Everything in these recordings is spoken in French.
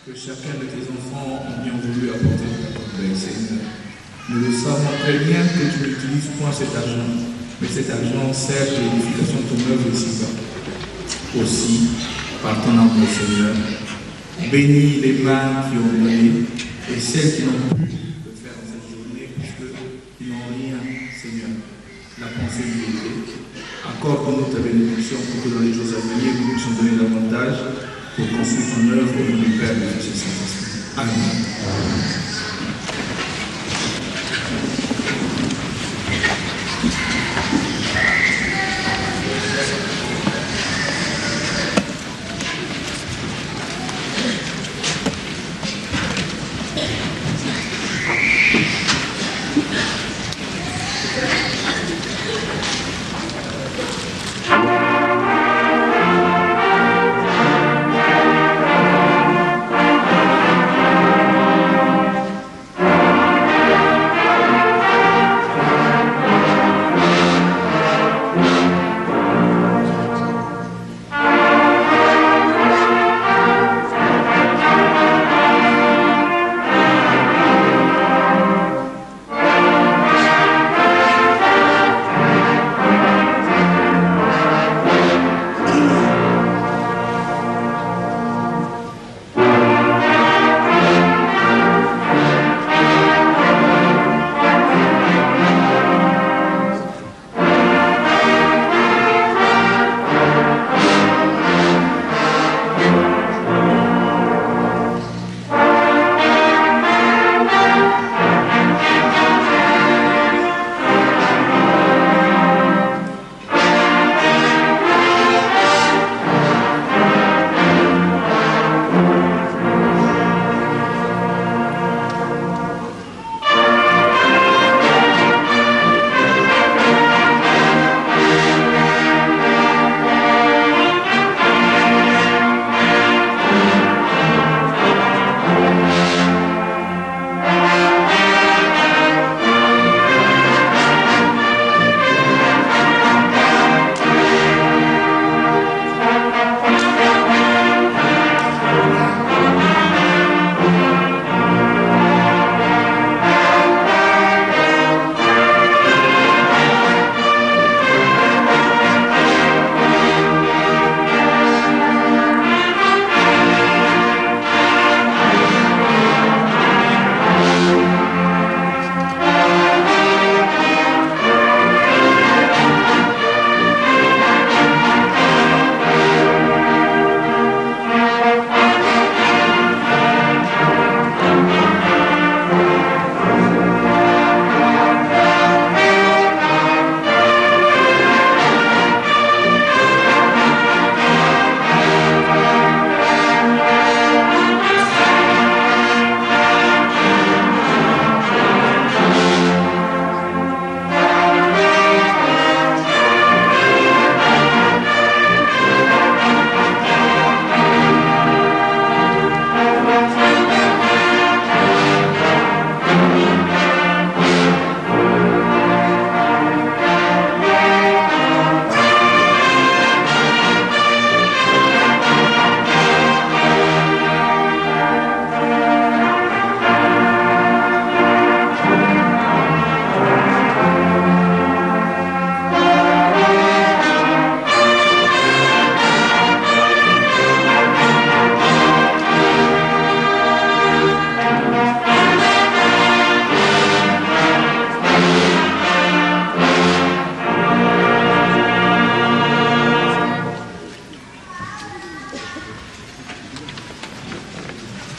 que chacun de tes enfants ont bien voulu apporter de ta corbeille, Seigneur. Nous le savons très bien que tu n'utilises point cet argent, mais cet argent sert à l'édification de ton œuvre ici-bas. Aussi, par ton amour, Seigneur, bénis les mains qui ont donné et celles qui n'ont pu le faire en cette journée, puisqu'ils n'ont rien, Seigneur. La pensée limitée. Accorde-nous ta bénédiction pour que dans les jours à venir, nous puissions donner davantage pour construire ton œuvre au nom du Père, du Fils et du Saint-Esprit. Amen.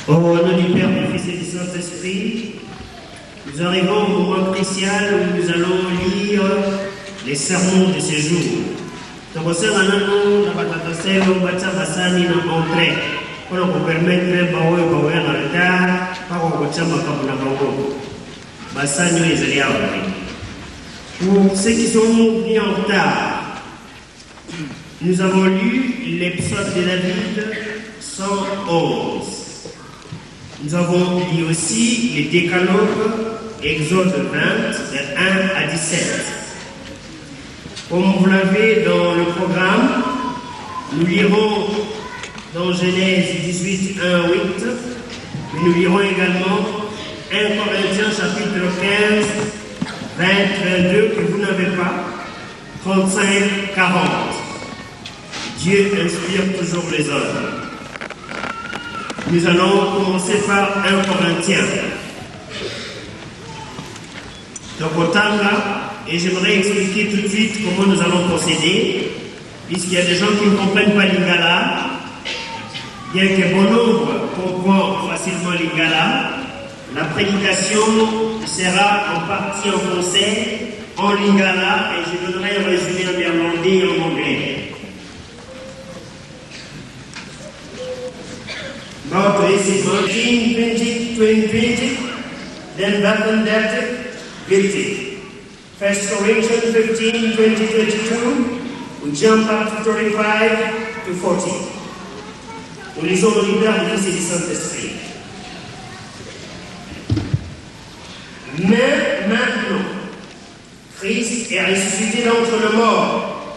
Au nom du Père, du Fils et du Saint-Esprit, nous arrivons au moment crucial où nous allons lire les sermons de ce jour. Tokosema nano na batataselo bacha basani na entrée pour nous permettre bawe bawe na retard pour kochama kabuna bango. Basani les aliawa. Pour ceux qui sont venus en retard, nous avons lu l'épisode de David 111. Nous avons lu aussi les décalogues, Exode 20, de 1 à 17. Comme vous l'avez dans le programme, nous lirons dans Genèse 18, 1 à 8, Mais nous lirons également 1 Corinthiens chapitre 15, 22 que vous n'avez pas, 35, 40. Dieu inspire toujours les hommes. Nous allons commencer par 1 Corinthiens. Donc au temps là, et j'aimerais expliquer tout de suite comment nous allons procéder, puisqu'il y a des gens qui ne comprennent pas l'Ingala, bien que bon nombre comprennent facilement l'Ingala. La prédication sera en partie en français, en Lingala, et je donnerai un résumé en néerlandais et en anglais. Now this is 19, 20, 20, then back on that, guilty. 1 Corinthians 15, 20, 22, we jump up to 35 to 40. Nous lisons le livre du Fils et du Saint-Esprit. Mais maintenant, Christ est ressuscité d'entre les morts,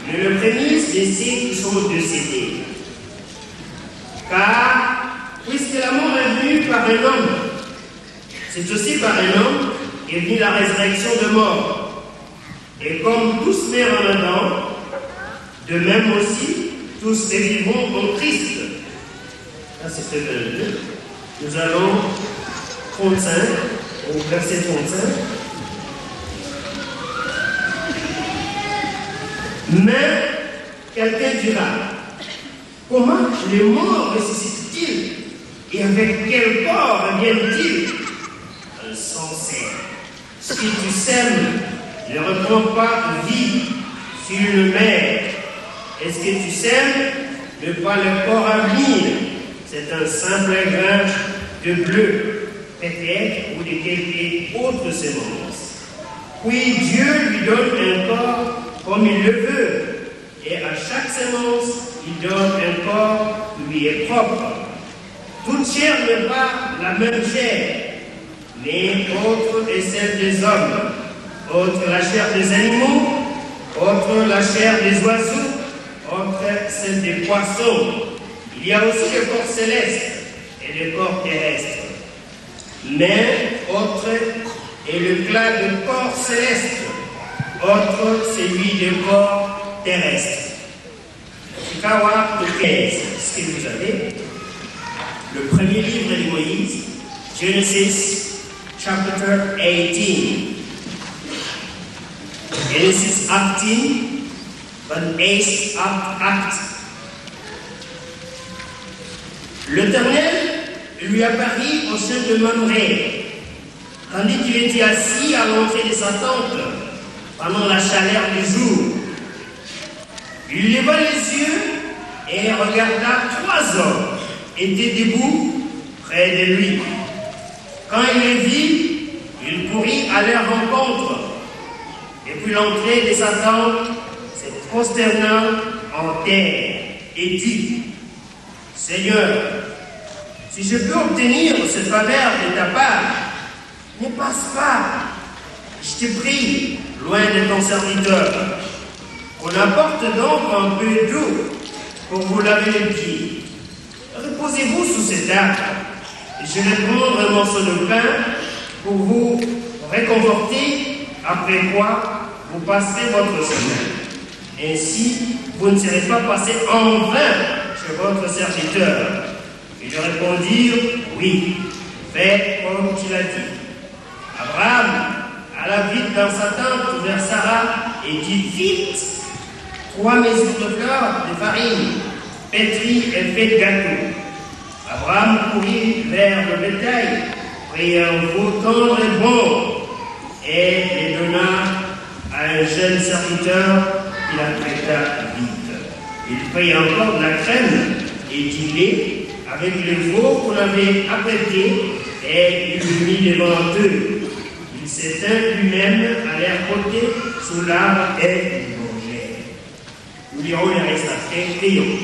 le prémisse de ceux qui sont décédés. Car, puisque la mort est venue par un homme, c'est aussi par un homme qu'est venue la résurrection de mort. Et comme tous meurent en Adam, de même aussi, tous vivront en Christ. Ça, c'est le 22. Nous allons 35, au verset 35. Mais, quelqu'un dira, comment les morts ressuscitent-ils? Et avec quel corps reviennent-ils? Insensé. Si tu sèmes, ne reprends pas vie sur le mer. Est-ce que tu sèmes? Ne pas le corps à venir. C'est un simple grain de bleu, peut-être, ou de quelque autre semence. Puis Dieu lui donne un corps comme il le veut. Et à chaque semence, il donne un corps qui lui est propre. Toute chair n'est pas la même chair, mais autre est celle des hommes, autre la chair des animaux, autre la chair des oiseaux, autre celle des poissons. Il y a aussi le corps céleste et le corps terrestre. Mais autre est le clan du corps céleste, autre celui du corps terrestre. Kawa de 15, ce que vous avez, le premier livre de Moïse, Genesis chapter 18. Genesis 18, van 8 act. L'Éternel lui apparut au champ de Mamré, tandis qu'il était assis à l'entrée de sa tente pendant la chaleur du jour. Il leva les yeux et regarda 3 hommes étaient debout près de lui. Quand il les vit, il courut à leur rencontre. Depuis l'entrée de sa tente, se prosternant en terre et dit, Seigneur, si je peux obtenir cette faveur de ta part, ne passe pas, je te prie, loin de ton serviteur. On apporte donc un peu d'eau pour vous laver les pieds. Reposez-vous sous cet arbre, et je vais prendre un morceau de pain pour vous réconforter, après quoi vous passerez votre chemin. Ainsi, vous ne serez pas passé en vain chez votre serviteur. Ils répondirent, oui, fais comme tu l'as dit. Abraham alla vite dans sa tente vers Sarah et dit vite, 3 mesures de fleur de farine, pétrie et fait gâteau. Abraham courut vers le bétail, prit un veau tendre et bon, et les donna à un jeune serviteur qui la traita vite. Il prit encore de la crème et du lait avec le veau qu'on avait apprêté, et il le mit devant eux. Il s'éteint lui-même à leur côté sous l'arbre et il mangeait. Nous lirons les restes après, prions.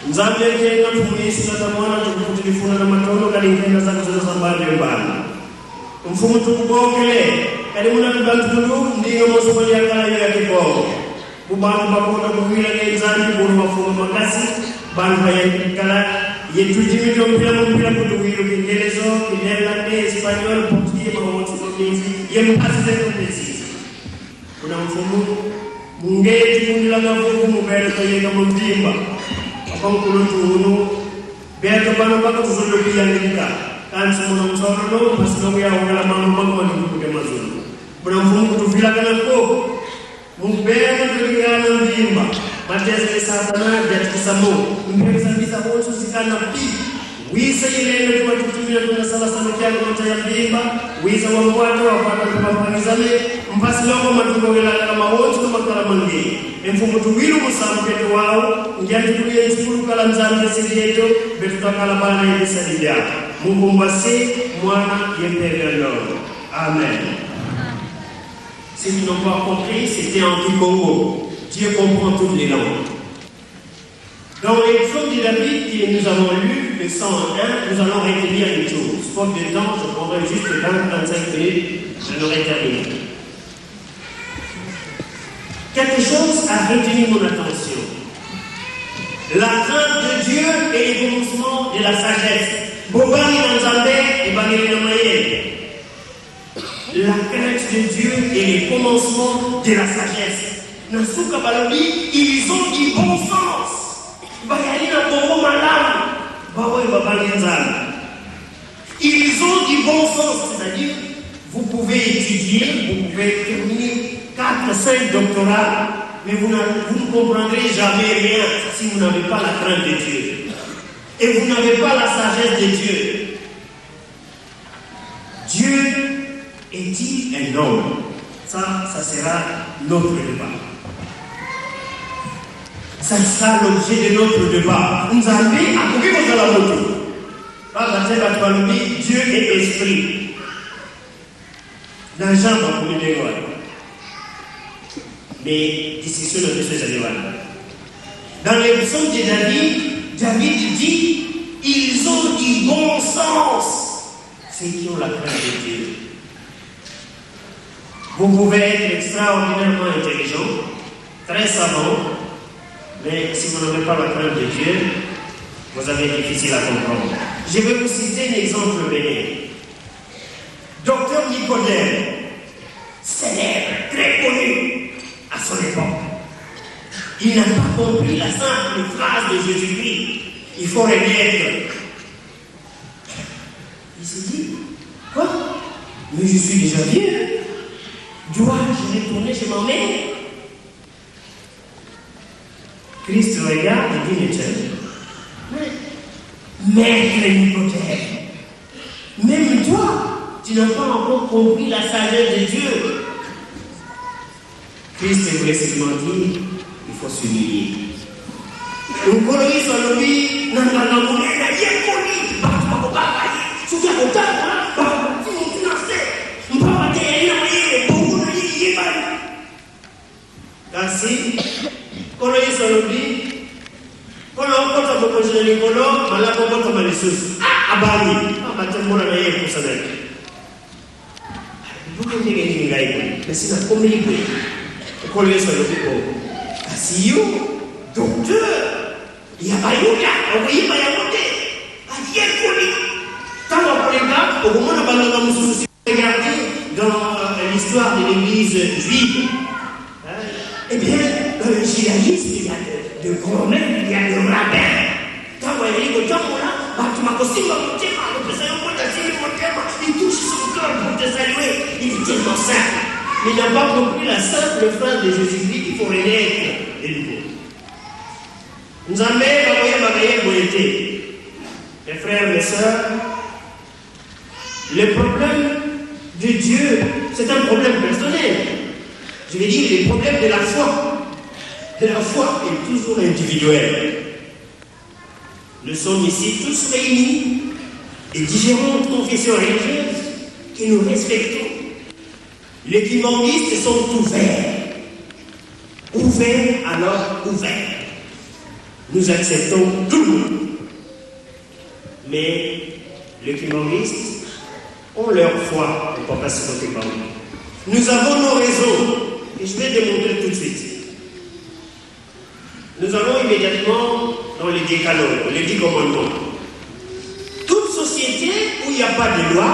Nzambe kenga mfumisi na mwana tukutulifuna na matono kalingenda zako za sambali mbali. Mfumu tukubokele kali muna bantu ndiyo mosubali yakala ya kibo. Kubana bakona kuwila ngenzani buru mafumu makasi ban bayakala il y a tout diminué pour tout les autres, néerlandais, espagnol, portugais, il y a pas de compétition. On a un fou, on est la navire, on va être comme un timba. Quand on le bien que pas toujours le pays américain. Quand on solo, parce que nous avons la main de Amazon. On a un fou, tout la canako. On perd le gars de timba. Mathias de Satana, d'être Samo. On peut s'habiller à votre canapé. Oui, ça y est, le toit du milieu de la salle à Timba. Oui, ça va voir, on va pas les années. On passe là, on va trouver la camarade, on va faire la mangue. Il faut que tu viennes au centre de Wow, il y a des gens qui ont la zone de Sédieto, mais tu as la balle de Sédia. Mon combat, moi, je vais l'homme. Amen. Si vous n'avez pas compris, c'était en Congo. Dieu comprend toutes les langues. Dans les psaumes de David que nous avons lu, le 101, nous allons retenir une chose. Faute de temps, je prendrai juste 20-25 minutes, je l'aurai terminé. Quelque chose a retenu mon attention. La crainte de Dieu est le commencement de la sagesse. Bobani Nanzambe et Bangeli Namaye. La crainte de Dieu est le commencement de la sagesse. Nasuka Balobi, ils ont du bon sens. Bayalina Bobo Malam, Bawa et Babanenzal. Ils ont du bon sens, c'est-à-dire, vous pouvez étudier, vous pouvez terminer 4-5 doctorats, mais vous ne comprendrez jamais rien si vous n'avez pas la crainte de Dieu. Et vous n'avez pas la sagesse de Dieu. Dieu est-il un homme? Ça sera notre débat. Ça sera l'objet de notre débat. Nous allons à la moto. Dieu est esprit. Dans Jean, on peut dire mais discussion de ces animaux. Dans les psaumes de David dit ils ont du bon sens, ceux qui ont la crainte de Dieu. Vous pouvez être extraordinairement intelligent, très savant, mais si vous n'avez pas la crainte de Dieu, vous avez difficile à comprendre. Je vais vous citer un exemple bénin. Docteur Nicodème, célèbre, très connu à son époque. Il n'a pas compris la simple phrase de Jésus-Christ. Il faut renaître. Il s'est dit, quoi? Mais je suis déjà vieux. Dois-je retourner chez ma mère? Christ regarde et dit, Maître Nicodème, même toi, tu n'as pas encore compris la sagesse de Dieu. Christ voulait seulement dire, il faut s'humilier. Donc, quand il s'en oublie, n'a pas connu, ainsi, quand il s'en oublie, quand on compte à mon projet de l'écolo, on a compte à ma ressource. Ah, Bani, ah, tu m'as dit pour ça. Vous pouvez dire que mais c'est la communauté. Quand il s'en oublie, si you, docteur, il y a pas eu là, on voyait pas y avoir. Ah, il y a connu. Tant qu'on les gars, au moment où on a nous regardé dans l'histoire de l'église juive, eh bien, dans le judaïsme, il y a de grands maîtres, il y a de rabbins. Quand on est au temps là, tu m'as costé mon thème, le président il touche son cœur pour te saluer. Il est tellement simple. Mais il n'a pas compris la simple phrase de Jésus-Christ qu'il faut renaître de nouveau. Nous avons été. Mes frères, mes sœurs, le problème de Dieu, c'est un problème personnel. Je vais dire les problèmes de la foi. De la foi est toujours individuelle. Nous sommes ici tous réunis et différentes confessions religieuses que nous respectons. Les kimanguistes sont ouverts. Ouverts, alors ouverts. Nous acceptons tout le monde. Mais les kimanguistes ont leur foi. On ne peut pas se voter par nous. Nous avons nos raisons. Et je vais démontrer tout de suite. Nous allons immédiatement dans les décalogues, les 10 commandements. il n'y a pas de loi,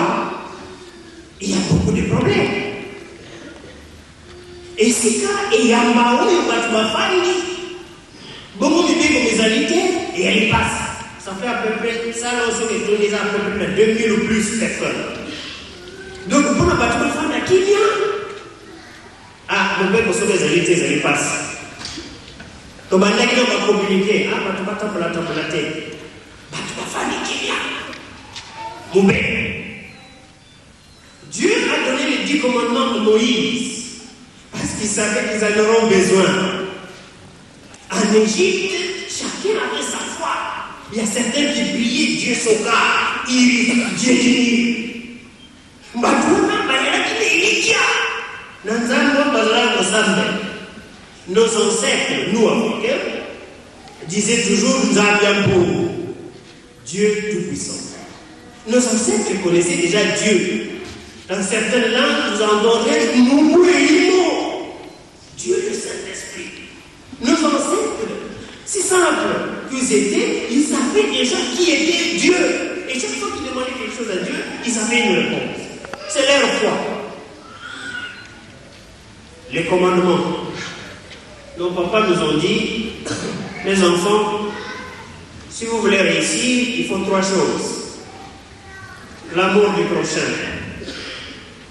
il y a beaucoup de problèmes. Et c'est quand il y a Mao et Batmafani, beaucoup de pays comme les alités, et elle passe. Ça fait à peu près, ça là aussi, les données à peu près 2000 ou plus personnes. Donc, pour la Batmafani, qui vient? Ah, mon père, pour sauver les alités, ils passent. Donc, on va communiquer. Ah, Batmafani, qui vient? Mon père. Dieu a donné les 10 commandements à Moïse. Parce qu'ils savaient qu'ils en auront besoin. En Égypte, chacun avait sa foi. Il y a certains qui priaient Dieu Soka, Dieu Dini. Nos ancêtres, nous Africains, disaient toujours nous avions Dieu Tout-Puissant. Nos ancêtres connaissaient déjà Dieu. Dans certaines langues, vous entendrez Moumou et Limo. Dieu le Saint-Esprit. Nos ancêtres, si simple qu'ils étaient, ils savaient déjà qui était Dieu. Et chaque fois qu'ils demandaient quelque chose à Dieu, ils avaient une réponse. C'est leur foi. Les commandements. Nos papas nous ont dit, les enfants, si vous voulez réussir, il faut 3 choses. L'amour du prochain,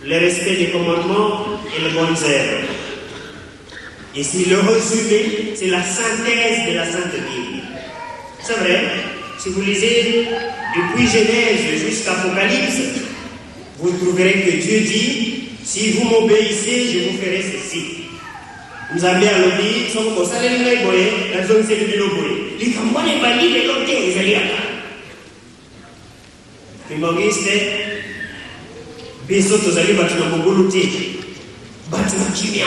le respect des commandements et les bonnes œuvres. Ici, le résumé, c'est la synthèse de la Sainte Bible. C'est vrai, si vous lisez depuis Genèse jusqu'à Apocalypse, vous trouverez que Dieu dit, si vous m'obéissez, je vous ferai ceci. Nous avons bien dit, si vous savez la zone c'est le biloboé. Les campagnes les bandits, les lotés, les alliés. Les manguistes, biso tozali batu na mongolo te batu na kimia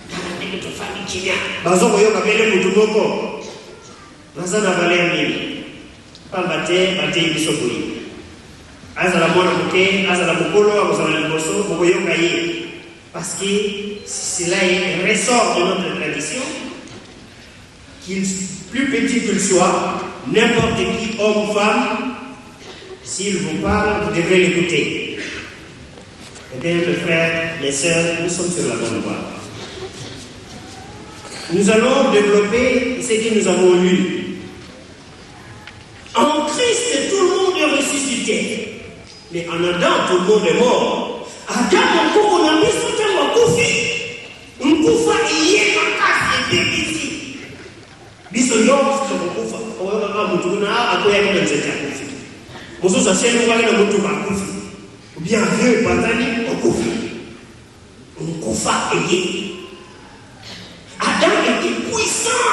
kana ndenge tofani kimia bazo koyoka pele mutu moko baza na valeur nini pamba te bate biso boyi azala mwana moke azala mokolo akozala liboso bokoyoka ye parce que cela ressort de notre tradition qu'il plus petit qu'il soit n'importe qui homme ou femme s'il vous parle vous devrez l'écouter. Eh bien, mes frères, mes sœurs, nous sommes sur la bonne voie. Nous allons développer ce que nous avons lu. En Christ, tout le monde est ressuscité. Mais en Adam, tout le monde est mort. Adam, encore, on a mis son temps à Koufi. On Koufa, il y a un casse et ici. Biso yom, c'est un Koufa. On va voir un moutouna, à quoi il y a un Koufi. Bonjour, ça c'est le roi de Moutouna Koufi. Ou bien vieux Batani, on Koufa ayé. Adam était puissant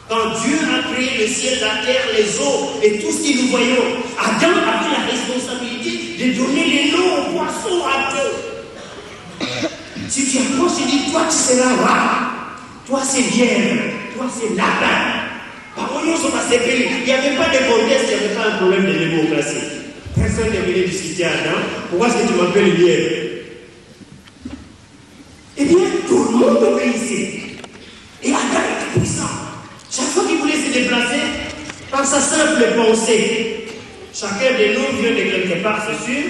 quand Dieu a créé le ciel, la terre, les eaux et tout ce que nous voyons. Adam avait la responsabilité de donner les noms aux poissons, à tout. Si tu approches et dis, toi tu seras roi, toi c'est lièvre, toi c'est lapin. Il n'y avait pas de conteste, il n'y avait pas un problème de démocratie. Personne n'est venu discuter à Adam. Pourquoi est-ce que tu m'appelles lièvre? Eh bien, tout le monde obéissait. Et Adam était puissant. Chaque fois qu'il voulait se déplacer, par sa simple pensée, chacun de nous vient de quelque part, c'est sûr.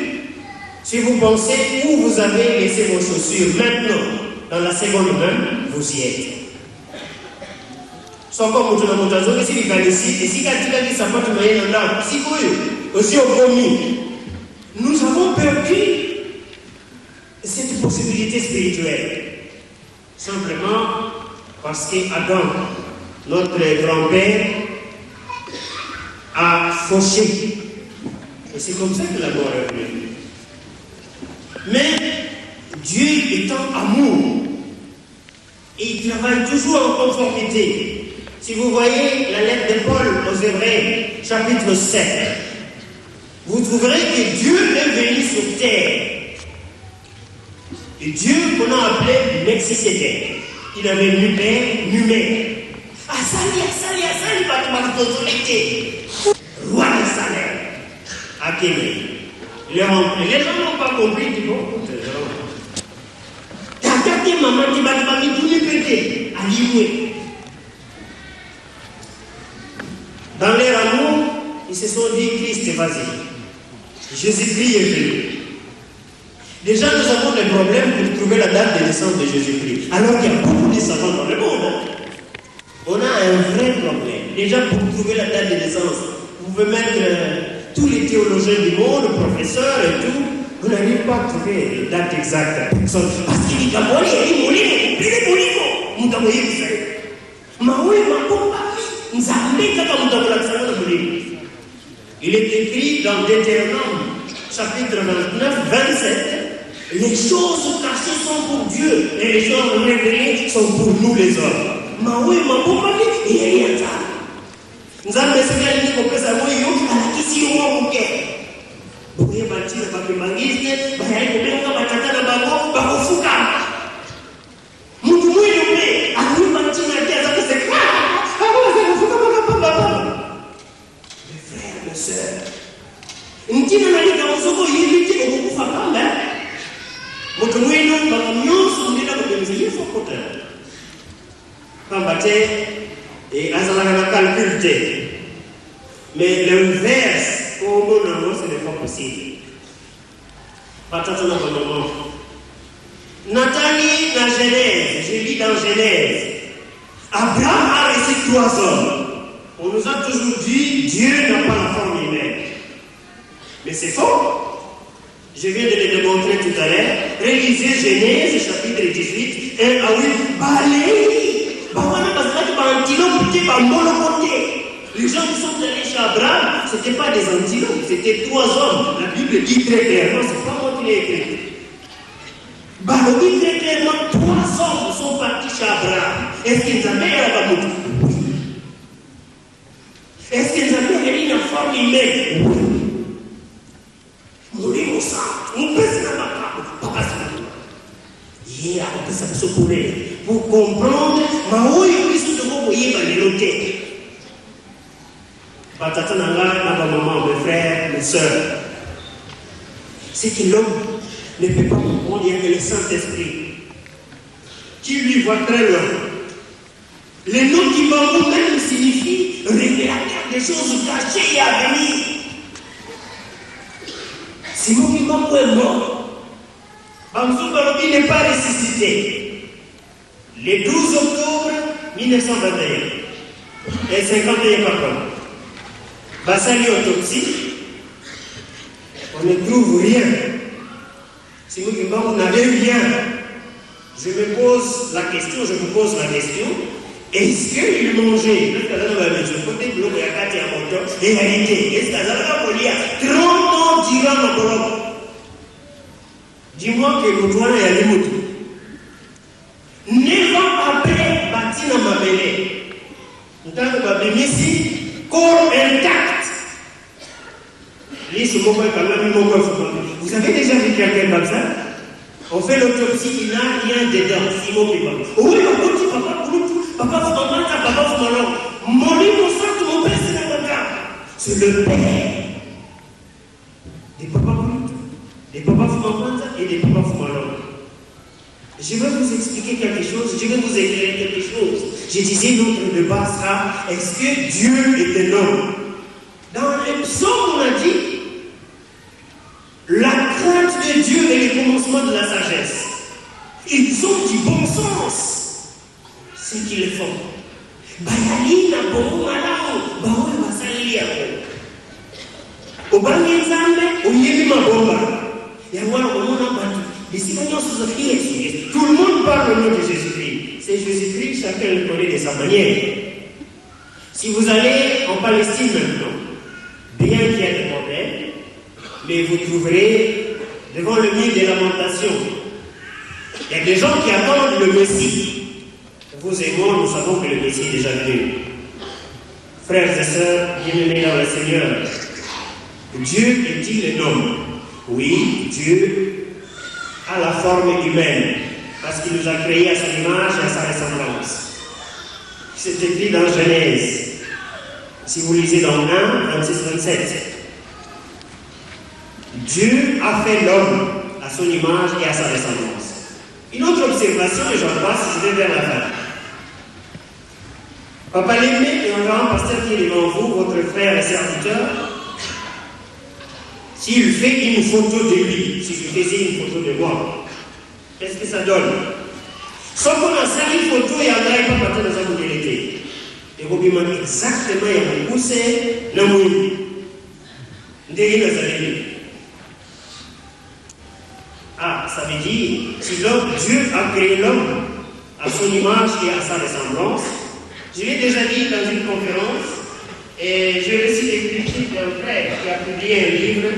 Si vous pensez où vous avez laissé vos chaussures maintenant, dans la seconde même, vous y êtes. Sans comme tu l'as montré, si il y ici, et si quelqu'un dit ça va te mettre dans l'âme, si vous aussi au promis, nous avons perdu cette possibilité spirituelle. Simplement parce qu'Adam, notre grand-père, a fauché. Et c'est comme ça que la mort est venue. Mais Dieu étant amour, et il travaille toujours en conformité. Si vous voyez la lettre de Paul aux Hébreux, chapitre 7, vous trouverez que Dieu est venu sur terre. Et Dieu qu'on a appelé Mexisédek. Il avait ni père, ni mère. Asali, pas de autorité. Roi de salaire. À Québec. Les gens n'ont pas compris, ils disent bon, t'as gâté maman, tu vas me donner pété. À l'imoué. Dans leur amour, ils se sont dit, Christ, vas-y. Jésus-Christ est venu. Déjà, nous avons des problèmes pour trouver la date de naissance de Jésus-Christ. Alors qu'il y a beaucoup de savants dans le monde. On a un vrai problème. Déjà, pour trouver la date de naissance, vous pouvez mettre tous les théologiens du monde, professeurs et tout, vous n'arrivez pas à trouver la date exacte. Parce qu'il dit il est écrit dans Deutéronome, chapitre 29, 27, les choses cachées sont pour Dieu et les choses révélées sont pour nous les hommes. Et mais le verse, pour nous, ce n'est pas possible. Nathalie, dans Genèse, j'ai lu dans Genèse, Abraham a reçu 3 hommes. On nous a toujours dit, Dieu n'a pas la forme humaine. Mais c'est faux. Je viens de le démontrer tout à l'heure. Réalisez Genèse, chapitre 18, 1 à 8. Les gens qui sont allés chez Abraham, ce n'étaient pas des antilopes, c'était 3 hommes. La Bible dit très clairement, c'est pas moi qui l'ai écrit. Dit très clairement, 3 hommes sont partis chez Abraham. Est-ce qu'ils avaient un bateau? Est-ce qu'ils avaient une forme humaine? Oui. Pour comprendre, mes frères, mes soeurs, c'est que l'homme ne peut pas comprendre, il y a que le Saint-Esprit qui lui voit très loin. Le nom qui va même signifie révélateur des choses cachées et à venir. Simon Kimbangu est mort. Bamsou Balobi n'est pas ressuscité. Le 12 octobre 1921 et 51 par contre. Bassali autopsie, on ne trouve rien. Simon Kimbangu n'avait rien. Je me pose la question, est-ce qu'il mangeait? Et réalité, est-ce qu'il 30 ans durant ma colonne? Dis-moi que le toit est allé mouton. 9 ans après, Batina Mabele. Nous avons Babé ici, corps intact. Vous avez déjà vu quelqu'un comme ça? On fait l'autopsie, il n'a rien dedans. Simon Kimbangu. Oui, papa, c'est le père des papas Kouloutou, des papas Foumamanza et des papas Foumalong. Je vais vous expliquer quelque chose, je vais vous éclairer quelque chose. Je disais, notre débat sera, est-ce que Dieu est un homme? Dans les psaumes, on a dit, la crainte de Dieu est le commencement de la sagesse. Ils ont du bon sens, ce qu'ils font. Bayalina, bon malao, baoue basali yako. Obangi nzambe, oyebi mabomba. Yawala omona batu. Tout le monde parle au nom de Jésus-Christ. C'est Jésus-Christ, chacun le connaît de sa manière. Si vous allez en Palestine maintenant, bien qu'il y ait des problèmes, mais vous trouverez devant le mur des lamentations, il y a des gens qui attendent le Messie. Vous et moi, nous savons que le Messie est déjà venu. Frères et sœurs, bien-aimés dans le Seigneur, Dieu est-il un homme? Oui, Dieu a la forme humaine, parce qu'il nous a créés à son image et à sa ressemblance. C'est écrit dans Genèse. Si vous lisez dans 1, 26, 27, Dieu a fait l'homme à son image et à sa ressemblance. Une autre observation, et j'en passe, je vais vers la fin. Papa l'aimé et un grand pasteur qui est devant vous, votre frère et serviteur, s'il fait une photo de lui, s'il faisait une photo de moi, qu'est-ce que ça donne? Sauf qu'on a ça une photo et on n'arrive pas à partir de sa communauté. Et vous me demandez exactement, il y a un poussé, le mouille. Ah, ça veut dire, si Dieu a créé l'homme à son image et à sa ressemblance, je l'ai déjà dit dans une conférence, et je récite les critiques d'un frère qui a publié un livre,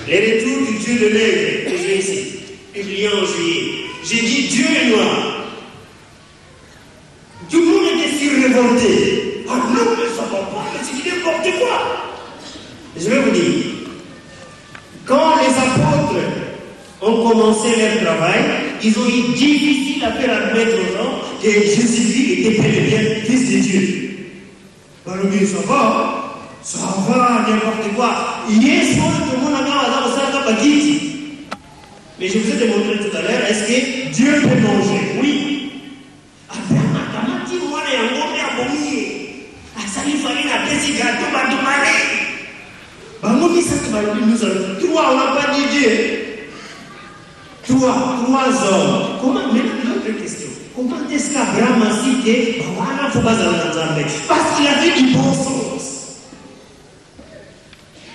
Les retours du Dieu de l'œuvre, que j'ai ici, publié en juillet. J'ai dit Dieu est noir. Tout le monde était si révolté. Ah non, mais ça va pas, mais c'est n'importe quoi. Je vais vous dire, quand les apôtres ont commencé leur travail, ils ont eu difficile à faire admettre aux gens que Jésus-Christ était bel et bien fils de Dieu. Alors, mais ça va, n'importe quoi. Hier soir, tout le monde a dit, mais je vous ai démontré tout à l'heure, est-ce que Dieu peut manger? Oui. Toi, on n'a pas dit Dieu. Trois hommes. Comment, mais l'autre question, comment est-ce qu'Abraham a cité, voilà, faut pas aller parce qu'il avait du bon sens.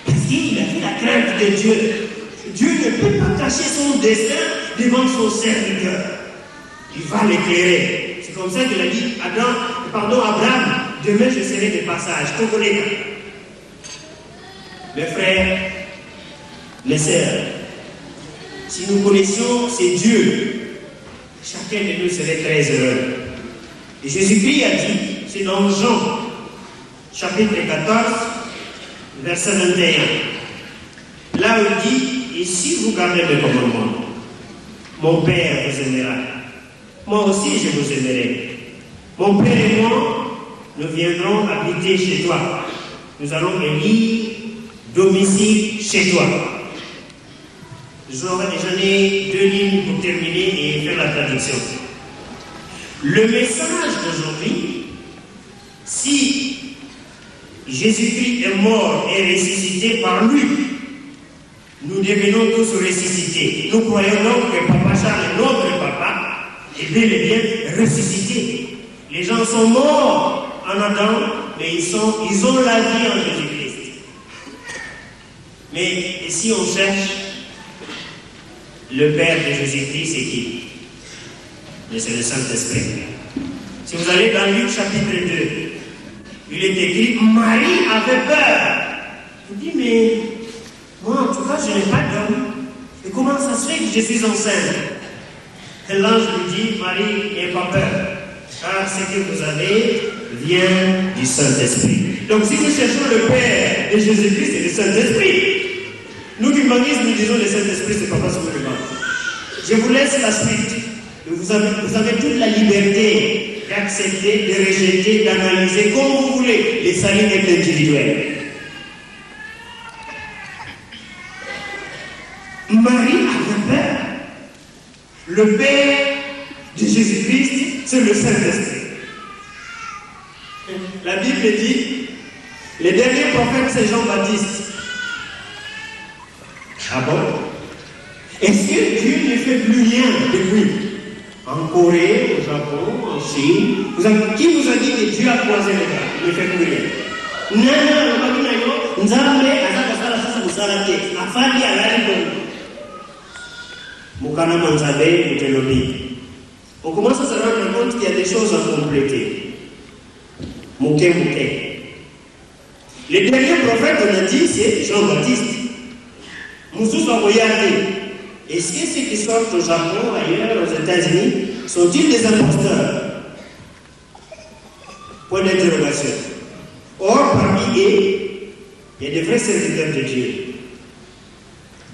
Parce qu'il avait la crainte de Dieu. Dieu ne peut pas cacher son destin devant son serviteur. Il va l'éclairer. C'est comme ça qu'il a dit, Abraham, demain je serai de passage. Mes frères, mes sœurs, si nous connaissions ces dieux, chacun de nous serait très heureux. Et Jésus-Christ a dit, c'est dans Jean, chapitre 14, verset 21. Là où il dit, et si vous gardez mes commandements, mon Père vous aimera. Moi aussi je vous aimerai. Mon Père et moi, nous viendrons habiter chez toi. Nous allons élire domicile chez toi. J'en ai 2 lignes pour terminer et faire la traduction. Le message d'aujourd'hui, si Jésus-Christ est mort et ressuscité par lui, nous devenons tous ressuscités. Nous croyons donc que Papa Charles, notre papa, est bel et bien ressuscité. Les gens sont morts en Adam, mais ils ont la vie en Jésus-Christ. Mais si on cherche le Père de Jésus-Christ, c'est qui? Mais c'est le Saint-Esprit. Si vous allez dans Luc chapitre 2, il est écrit, Marie avait peur. Il dit, mais moi en tout cas je n'ai pas d'homme. Et comment ça se fait que je suis enceinte? Et l'ange lui dit, Marie, n'aie pas peur. Car ce que vous avez vient du Saint-Esprit. Donc si nous cherchons le Père de Jésus-Christ, c'est le Saint-Esprit. Nous, l'humanisme, nous disons le Saint-Esprit, c'est Papa Souleymane. Je vous laisse la suite. Vous avez toute la liberté d'accepter, de rejeter, d'analyser comme vous voulez. Les saluts est individuel. Marie avait peur. Le Père de Jésus-Christ, c'est le Saint-Esprit. La Bible dit, les derniers prophètes, c'est Jean-Baptiste. Ah bon? Est-ce que Dieu ne fait plus rien depuis? En Corée, au Japon, en Chine, qui vous a dit que Dieu a croisé les gars? Il ne fait plus rien. On commence à se rendre compte qu'il y a des choses à compléter. Les derniers prophètes, on a dit, c'est Jean-Baptiste. Moussous va regarder. Est-ce que ceux qui sortent au Japon, ailleurs, aux États-Unis, sont-ils des imposteurs? Point d'interrogation. Or, parmi eux, il y a des vrais serviteurs de Dieu.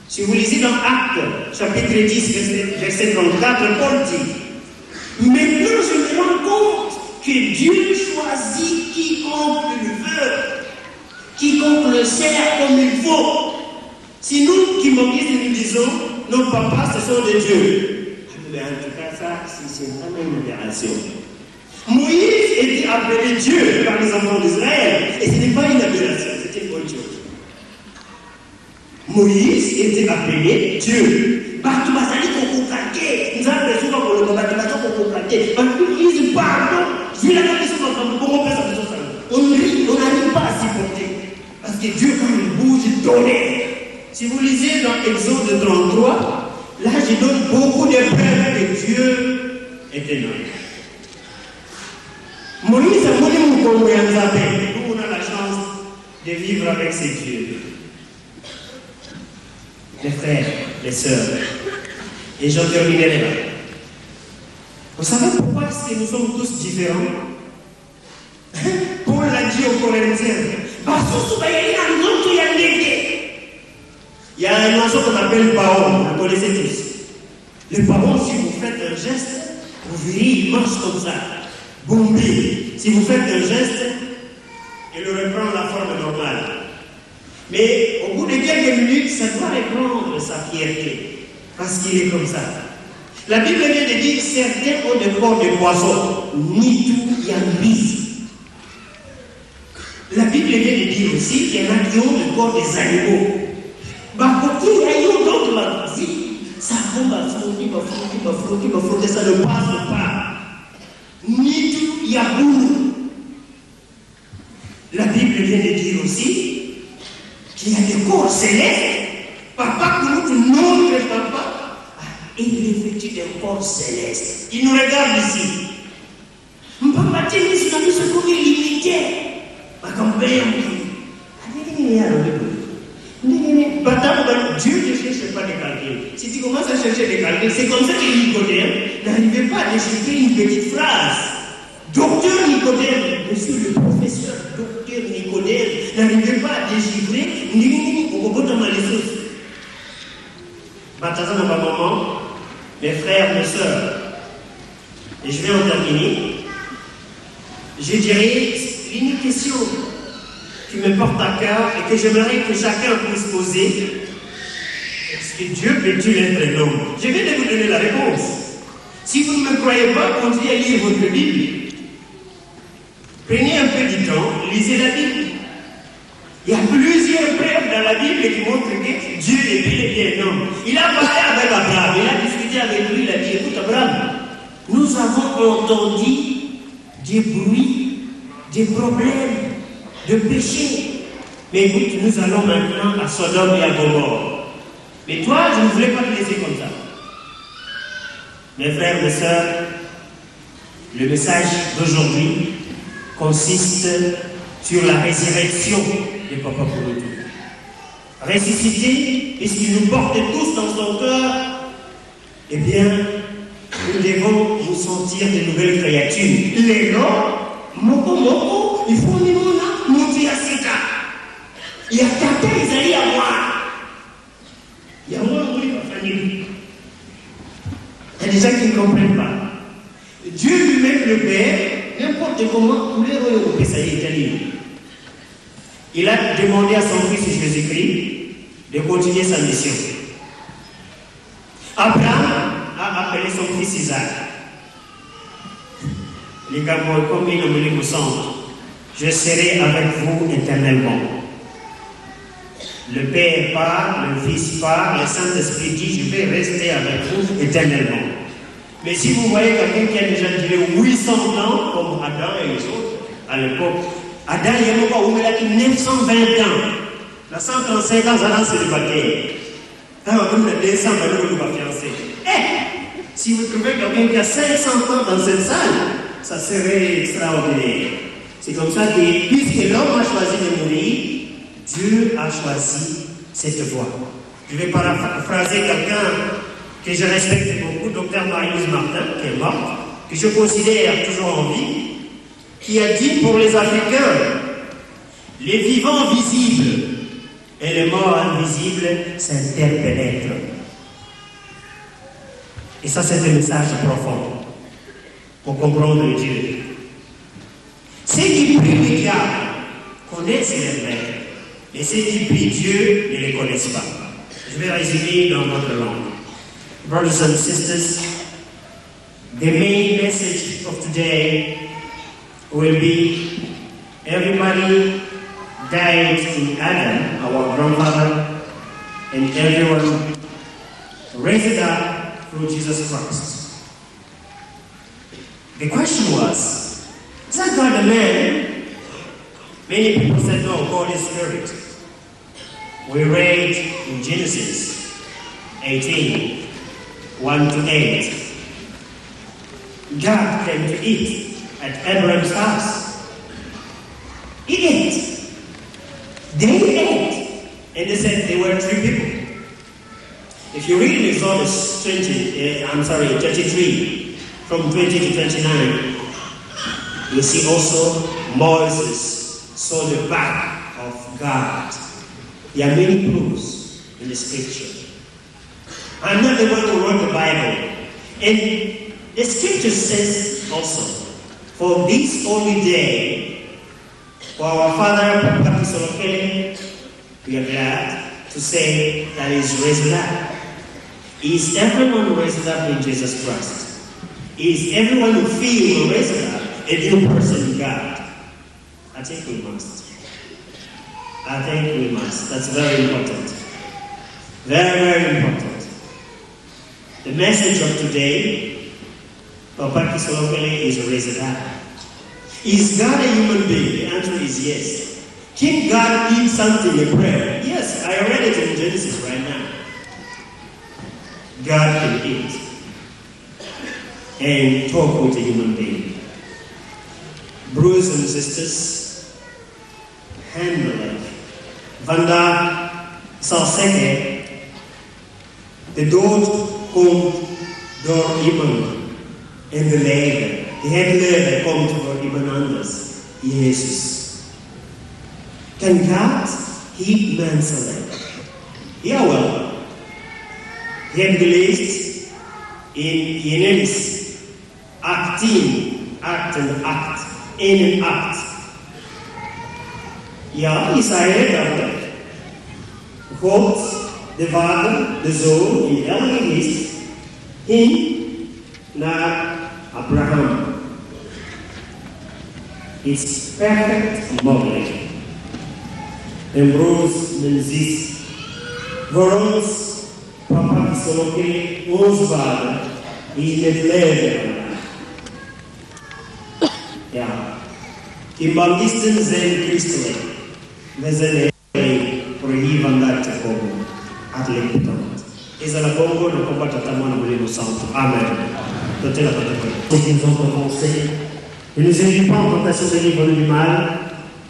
Si vous lisez dans Actes, chapitre 10, verset 34, Paul dit, maintenant je me rends compte que Dieu choisit quiconque il veut, quiconque le sert comme il faut. Si nous qui Moïse nous disons, nos papas ce sont des dieux. Mais en tout cas, ça, c'est vraiment une aberration. Moïse était appelé Dieu par les enfants d'Israël, et ce n'est pas une aberration, c'était une bonne chose. Moïse était appelé Dieu. Partout, nous avons besoin de le combattre, Moïse, pardon, j'ai la question on n'arrive pas à supporter. Parce que Dieu, quand il bouge, il tonnerre. Si vous lisez dans Exode 33, là, je donne beaucoup de preuves que Dieu est énorme. Moïse a voulu nous comprendre. Nous, on a la chance de vivre avec ces dieux. Les frères, les sœurs. Et j'en terminerai là. Vous savez pourquoi est-ce que nous sommes tous différents? Paul l'a dit aux Corinthiens. Il y a un oiseau qu'on appelle paon, vous connaissez tous. Le paon, si vous faites un geste, vous verrez, il marche comme ça. Bombé. Si vous faites un geste, il reprend la forme normale. Mais au bout de quelques minutes, ça doit reprendre sa fierté. Parce qu'il est comme ça. La Bible vient de dire certains ont des corps de poisson, ni tout yambis. La Bible vient de dire aussi qu'il y en a qui ont le corps des animaux. Donc la vie, ça va flotter, ça ne passe pas. Ni tout yabou. La Bible vient de dire aussi qu'il y a des corps célestes. Papa, notre papa, il est vêtu d'un corps céleste. Il nous regarde ici. Papa, tu es ce qu'on est limité. Dieu ne cherche pas des calculs. Si tu commences à chercher des calculs, c'est comme ça que Nicodème n'arrivait pas à déchiffrer une petite phrase. Docteur Nicodème, monsieur le professeur, docteur Nicodème, n'arrivait pas à déchiffrer mes frères, mes sœurs, et je vais en terminer. Je dirais une question qui me porte à cœur et que j'aimerais que chacun puisse poser. Est-ce que Dieu peut-il être un homme? Je viens de vous donner la réponse. Si vous ne me croyez pas, continuez à lire votre Bible. Prenez un peu du temps, lisez la Bible. Il y a plusieurs preuves dans la Bible qui montrent que Dieu est bien un homme. Il a parlé avec Abraham, il a discuté avec lui, il a dit, écoute Abraham, nous avons entendu des bruits, des problèmes, de péché. Mais écoute, nous allons maintenant à Sodome et à Gomorrhe. Mais toi, je ne voulais pas te laisser comme ça. Mes frères, mes sœurs, le message d'aujourd'hui consiste sur la résurrection de Papa Pouloutou. Ressuscité, puisqu'il nous porte tous dans son cœur, eh bien, nous devons nous sentir de nouvelles créatures. Les gens, moko, il faut nous monter à Sika. Il y a quelqu'un, ils allaient à moi. Il y a moi, oui, ma famille. Il y a des gens qui ne comprennent pas. Dieu lui-même, le Père, n'importe comment, tous les royaumes, ça y est, il a demandé à son fils Jésus-Christ de continuer sa mission. Abraham a appelé son fils Isaac. Les gars, comme il a au centre, je serai avec vous éternellement. Le Père part, le Fils part, le Saint-Esprit dit, je vais rester avec vous éternellement. Mais si vous voyez quelqu'un qui a déjà duré 800 ans, comme Adam et les autres, à l'époque, Adam, il y a où il a 920 ans. La 135 ans, ça c'est le baptême. Alors, nous, les 200 ans, nous va fiancer. Si vous trouvez quelqu'un qui a 500 ans dans cette salle, ça serait extraordinaire. C'est comme ça que, puisque l'homme a choisi de mourir, Dieu a choisi cette voie. Je vais paraphraser quelqu'un que je respecte beaucoup, Dr Marius Martin, qui est mort, que je considère toujours en vie, qui a dit pour les Africains, les vivants visibles et les morts invisibles s'interpénètrent. Et ça, c'est un message profond pour comprendre Dieu. Ceux qui prient le diable connaissent les vrais, mais ceux qui prient Dieu ne les connaissent pas. Je vais résumer dans votre langue. Brothers and sisters, the main message of today will be everybody died in Adam, our grandfather, and everyone raised up through Jesus Christ. The question was, is that God a man? Many people said, no, God is spirit. We read in Genesis 18, 1-8. God came to eat at Abraham's house. He ate. They ate. And they said they were 3 people. If you read in Exodus 33, from 20 to 29, you see also Moses saw the back of God. There are many clues in the scripture. I'm not the one who wrote the Bible. And the scripture says also, for this holy day, for our father, Papa Solokele, we are glad to say that he is raised up. He is everyone raised up in Jesus Christ. He is everyone who feels raised up, a new person in God. I think we must. That's very important. Very, very important. The message of today, Papa Solokele is raised up. Is God a human being? The answer is yes. Can God eat something in prayer? Yes, I read it in Genesis right now. God can eat and talk with a human being. Brothers and sisters, handle it. Vanda Salseke, de dood komt door iemand in de leven. Het leven komt door iemand anders, Jezus. Kan God heet mensen? Jawel. Je hebt gelezen in Genesis 18, 8 en 8, 1 en 8. Ja, Israël dacht God, de Vader, de Zoon in elke geest, ging naar Abraham. It's perfect mogelijk. En broers en zus, voor ons, Papa Solokele, onze Vader, is het leven. Ja, evangelisten zijn christelijk. We zijn heel voor hier vandaag te komen. Hartelijk bedankt. Is er een bongo, dan komt het allemaal naar de Santo. Amen. Dat is het. Nous ont commencé. Ne nous invite pas en tentation de livre du mal,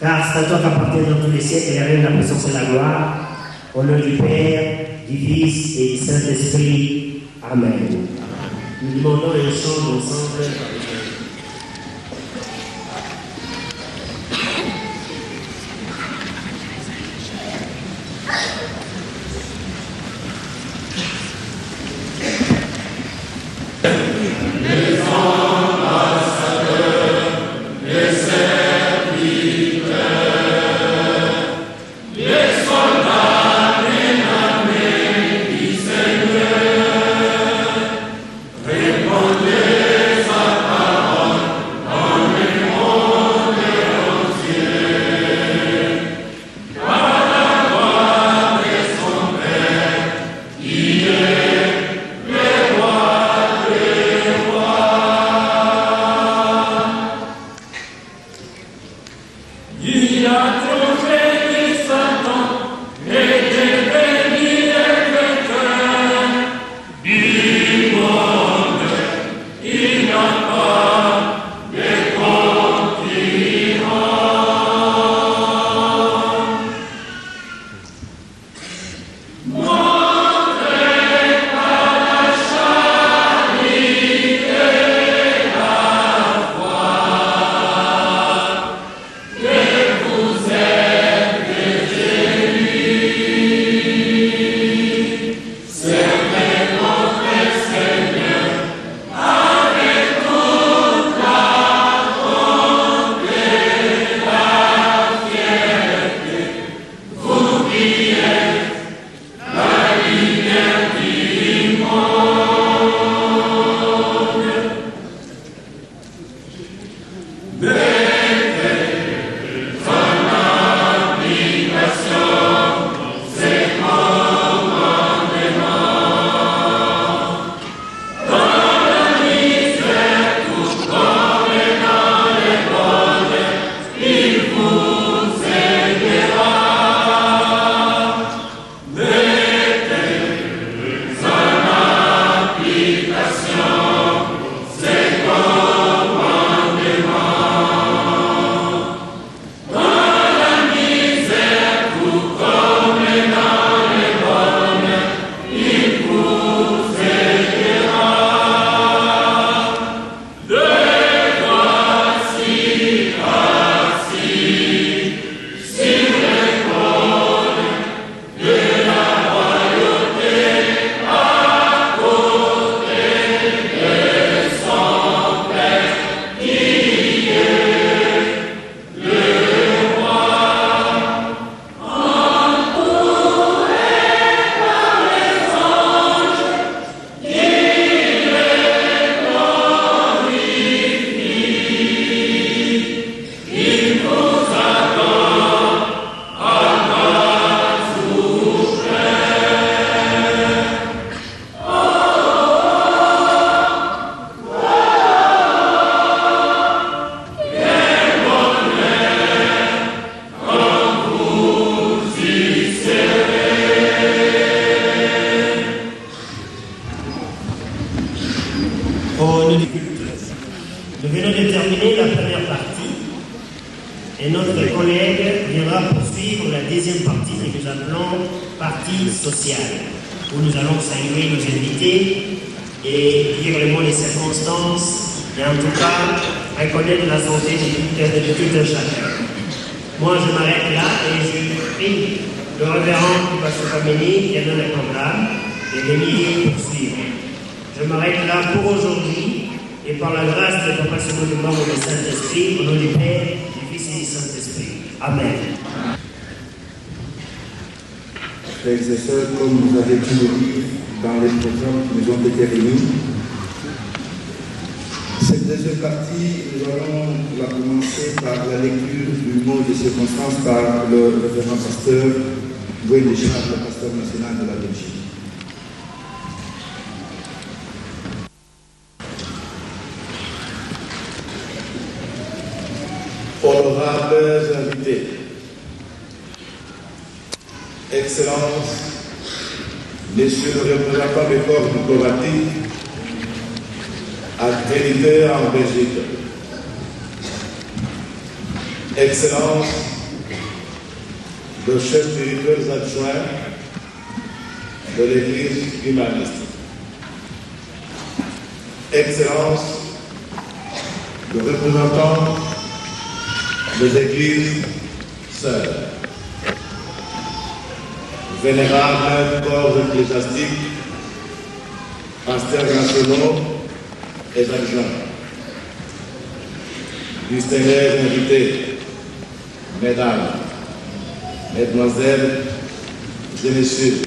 car c'est à toi qu'appartient dans tous les siècles et règne la puissance et la gloire. Au nom du Père, du Fils et du Saint-Esprit. Amen. Nous demandons un chant ensemble. Et notre collègue viendra poursuivre la deuxième partie que nous appelons partie sociale, où nous allons saluer nos invités et dire les mots des circonstances, et en tout cas reconnaître la santé de tout un chacun. Moi, je m'arrête là et je prie le révérend Pasteur Kameni, qui est dans le programme, de venir poursuivre. Je m'arrête là pour aujourd'hui et par la grâce de Papa Simon du Membre du Saint-Esprit, au nom du Père, du Fils et du Saint-Esprit. Amen. Frères et sœurs, comme vous avez pu le lire dans les programmes qui nous ont été réunis, cette deuxième partie, nous allons la commencer par la lecture du mot de circonstance par le révérend pasteur Louis Deschamps, le pasteur national de la Belgique. Honorables invités, Excellences, Messieurs les représentants des corps diplomatiques, accrédités en Belgique, Excellences, le chef spirituel adjoint de l'Église humaniste, Excellences, le représentant des Églises sœurs, vénérables corps ecclésiastiques, pasteurs nationaux et adjoints, distingués invités, mesdames, mesdemoiselles et messieurs,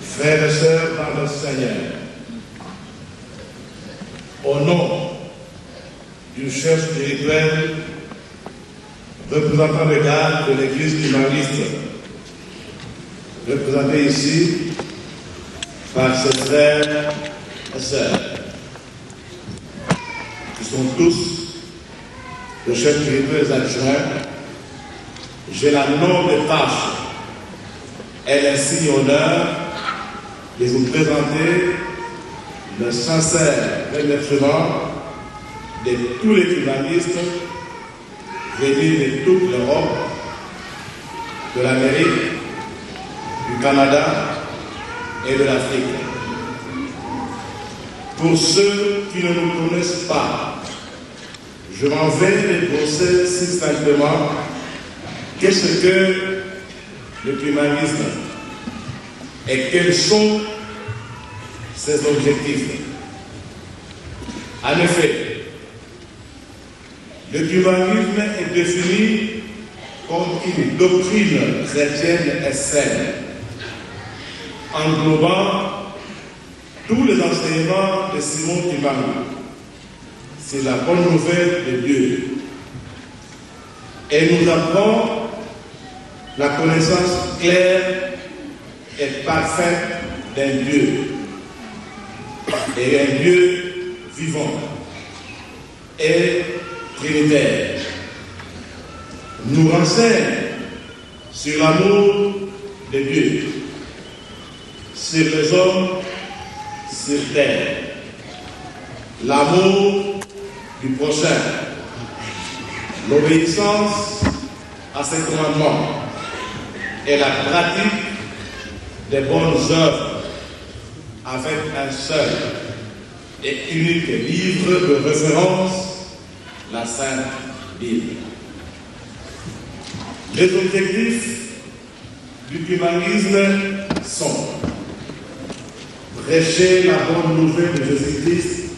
frères et sœurs par le Seigneur, au nom du chef spirituel, représentant de garde de l'Église humaniste, représenté ici par ses frères et sœurs, qui sont tous le chef spirituel adjoint, j'ai la noble tâche et l'insigne honneur de vous présenter le sincère remerciement de tous les humanistes venus de toute l'Europe, de l'Amérique, du Canada et de l'Afrique. Pour ceux qui ne nous connaissent pas, je m'en vais les brosser si simplement qu'est-ce que le humanisme et quels sont ses objectifs. En effet, le humanisme est défini comme une doctrine chrétienne et saine, englobant tous les enseignements de Simon Kimbangu. C'est la bonne nouvelle de Dieu. Et nous apprend la connaissance claire et parfaite d'un Dieu, et un Dieu vivant et trinitaire. Nous renseigne sur l'amour de Dieu, sur les hommes sur terre, l'amour du prochain, l'obéissance à ses commandements et la pratique des bonnes œuvres avec un seul et unique livre de référence, la Sainte Bible. Les objectifs du humanisme sont prêcher la bonne nouvelle de Jésus-Christ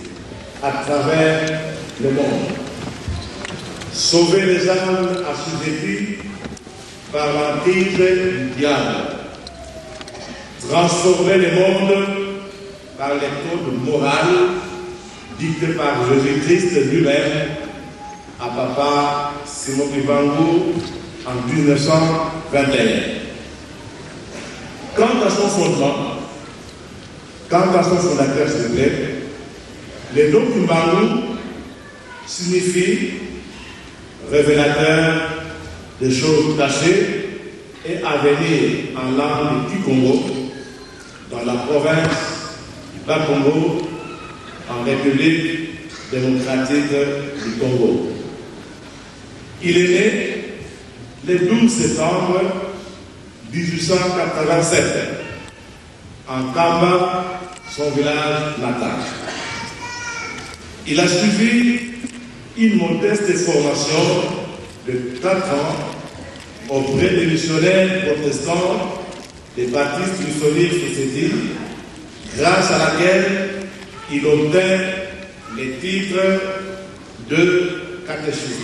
à travers le monde, sauver les âmes assujetties par l'emprise du diable, transformer le monde par les codes moraux dictés par Jésus-Christ lui-même à Papa Simon Kimbangu en 1921. Quant à son fondement, quant à son fondateur secret, le nom Kimbangu signifie révélateur des choses cachées et à venir en langue du Congo, dans la province du Bas-Congo, en République démocratique du Congo. Il est né le 12 septembre 1887 en Kamba, son village natal. Il a suivi une modeste formation de 4 ans auprès des missionnaires protestants des Baptistes Missionnaires Society, grâce à laquelle il obtint les titres de catéchiste.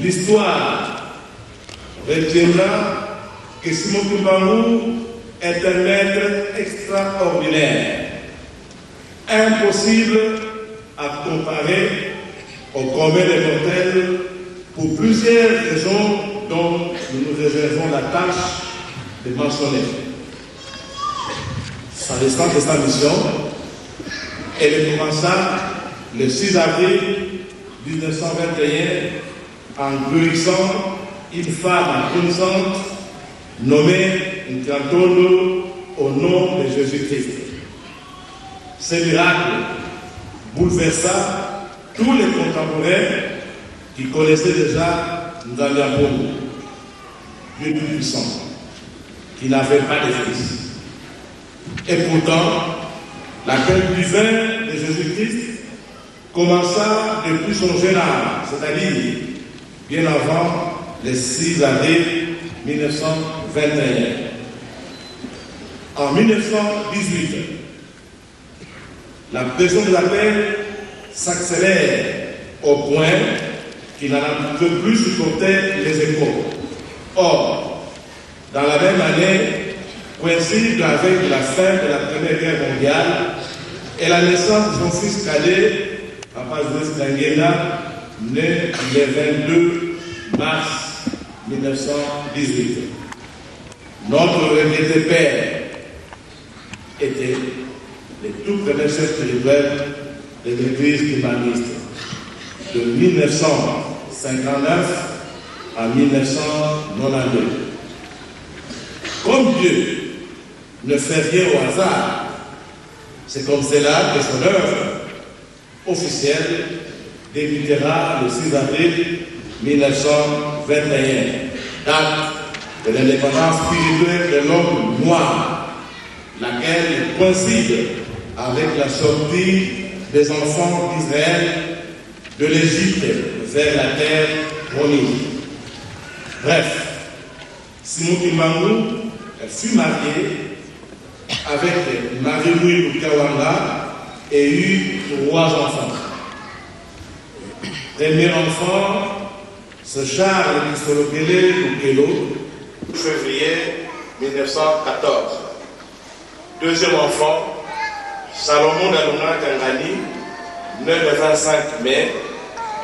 L'histoire retiendra que Simon Kimbangu est un maître extraordinaire, impossible à comparer au commun des mortels pour plusieurs raisons dont nous nous réservons la tâche de mentionner. Sa restante de sa mission, elle commença le 6 avril 1921 en guérissant une femme connaissante nommée Nkantondo au nom de Jésus-Christ. Ce miracle bouleversa tous les contemporains qui connaissaient déjà Nzambiapongo, Dieu tout puissant, qui n'avait pas de fils. Et pourtant, l'accueil divin de Jésus-Christ commença depuis son jeune âge, c'est-à-dire bien avant le 6 avril 1921. En 1918, la pression de la paix s'accélère au point qu'il n'en peut plus supporter les échos. Or, dans la même année, coïncide avec la fin de la Première Guerre mondiale et la naissance de son fils cadet, Papa Joseph Dangena, né le 22 mars 1918. Notre regretté père était le tout premier chef spirituel de l'église humaniste de 1959 à 1992. Comme Dieu ne fait rien au hasard, c'est comme cela que son œuvre officielle débutera le 6 avril 1921, date de l'indépendance spirituelle de l'homme noir, laquelle coïncide avec la sortie des enfants d'Israël de l'Égypte vers la terre promise. Bref, Simon Kimbangu fut marié avec Marie-Louise Lukawanga et eut 3 enfants. Premier enfant, c'est Charles Kisolokele Lukelo, février 1914. Deuxième enfant, Salomon Dalunga Kangani, né le 25 mai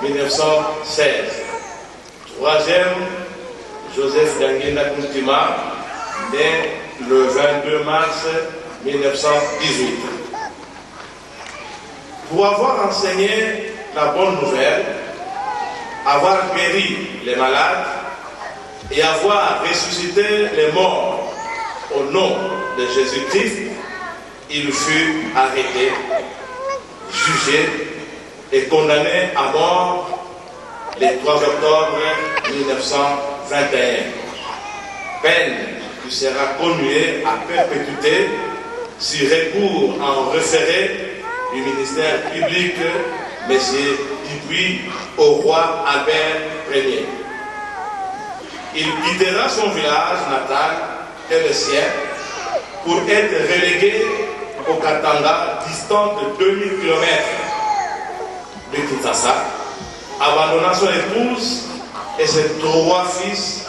1916. Troisième, Joseph Dangena Kuntima, né le 22 mars 1918. Pour avoir enseigné la bonne nouvelle, avoir guéri les malades et avoir ressuscité les morts au nom de Jésus-Christ, il fut arrêté, jugé et condamné à mort le 3 octobre 1921. Peine qui sera commuée à perpétuité si recours en référé du ministère public M. Dupuis au roi Albert Ier. Il quittera son village natal et le sien pour être relégué au Katanga, distant de 2000 km de Kinshasa, abandonnant son épouse et ses 3 fils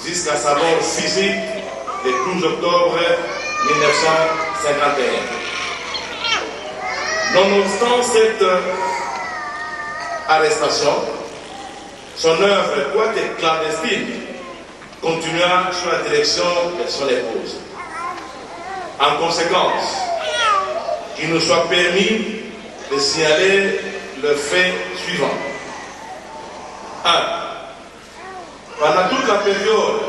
jusqu'à sa mort physique le 12 octobre 1951. Nonobstant cette arrestation, son œuvre, quoique clandestine, continua sous la direction de son épouse. En conséquence, il nous soit permis de signaler le fait suivant. 1. Pendant toute la période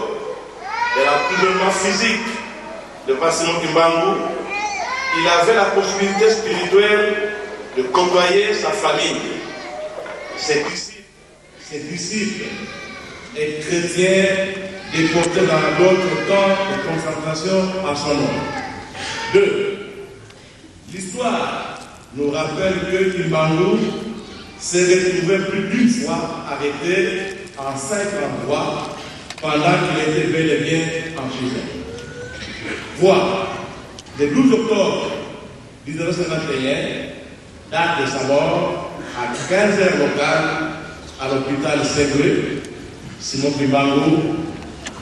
de l'emprisonnement physique de Simon Kimbangu, il avait la possibilité spirituelle de côtoyer sa famille, ses disciples, ses disciples et chrétiens déportés dans d'autres camps de concentration en son nom. 2. L'histoire nous rappelle que Kimbangu s'est retrouvé plus d'une fois arrêté en 5 endroits pendant qu'il était bel et bien en prison. Voir le 12 octobre 1951, date de sa mort, à 15h locales, à l'hôpital Ségué, Simon Kimbangu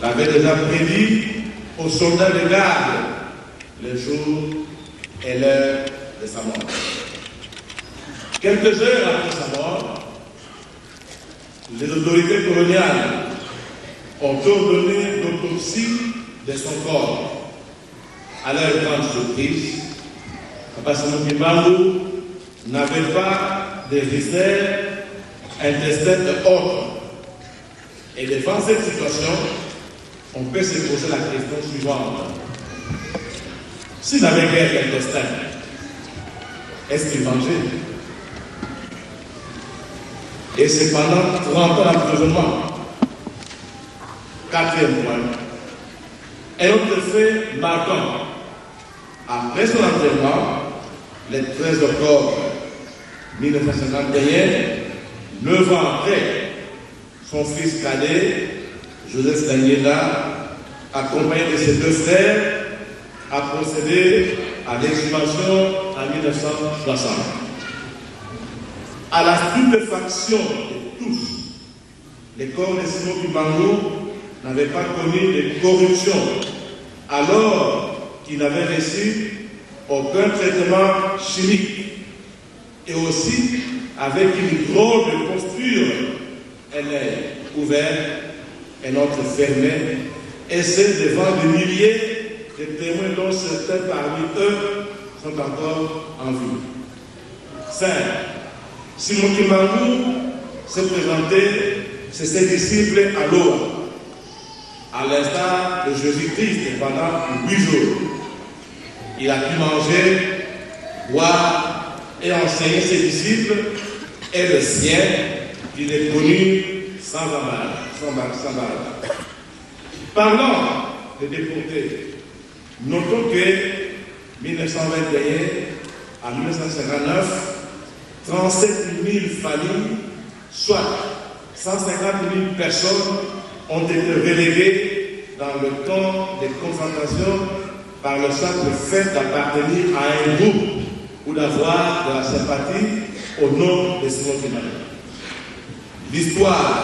l'avait déjà prédit aux soldats de garde le jour et l'heure de sa mort. Quelques heures après sa mort, les autorités coloniales ont ordonné l'autopsie de son corps. À leur grande surprise, Papa Simon Kimbangu n'avait pas de viscères, intestins et autres. Et devant cette situation, on peut se poser la question suivante. S'il n'avait guère d'intestin, est-ce qu'il mangeait? Et c'est pendant 30 ans d'emprisonnement. 4e point. Un autre fait marquant. Après son enterrement, le 13 octobre 1951, 9 ans après, son fils cadet, Joseph Daniela, accompagné de ses 2 frères, a procédé à l'exhumation en 1960. À la stupéfaction de tous, les corps de Simon Kimbangu n'avaient pas connu de corruption, alors qu'il n'avait reçu aucun traitement chimique, et aussi avec une drôle de posture, un œil ouvert, un autre fermé, et c'est devant des milliers de témoins dont certains parmi eux sont encore en vie. 5. Simon Kimbangu s'est présenté, c'est ses disciples à l'eau, à l'instar de Jésus-Christ pendant 8 jours. Il a pu manger, boire et enseigner ses disciples et le sien, qu'il est connu sans embâche. Parlant des déportés, notons que 1921 à 1959, 37 000 familles, soit 150 000 personnes, ont été reléguées dans le camp de concentration par le simple fait d'appartenir à un groupe ou d'avoir de la sympathie au nom de Simon Kimbangu. L'histoire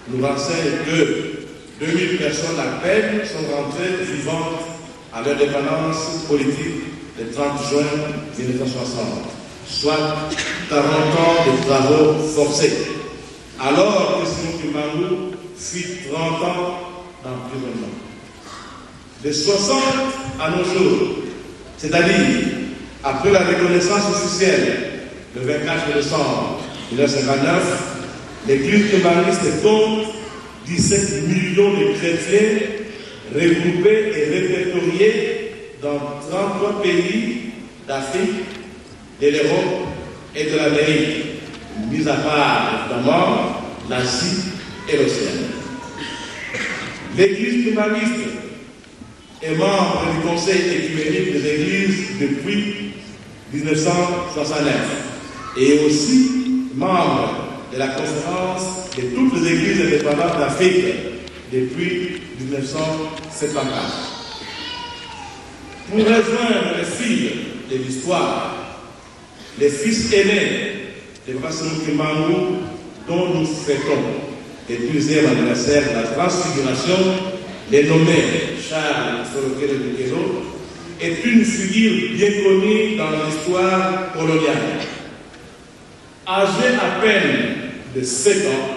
nous renseigne que 2000 personnes à peine sont rentrées vivantes à l'indépendance politique le 30 juin 1960, soit 40 ans de travaux forcés, alors que Simon Kimbangu fit 30 ans d'emprisonnement. De 60 à nos jours, c'est-à-dire après la reconnaissance officielle le 24 décembre 1959, l'Église kimbanguiste compte 17 millions de chrétiens regroupés et répertoriés dans 33 pays d'Afrique, de l'Europe et de l'Amérique, mis à part évidemment l'Asie et l'Océanie. L'Église kimbanguiste est membre du Conseil écuménique des Églises depuis 1969 et aussi membre de la conférence de toutes les Églises indépendantes d'Afrique depuis 1974. Pour rejoindre le fil de l'histoire, les fils aînés de Papa Simon Kimbangu, dont nous fêtons le 12e anniversaire de la transfiguration, les nommés Charles Sorokele Bukero, est une figure bien connue dans l'histoire coloniale. Âgé à peine de 7 ans,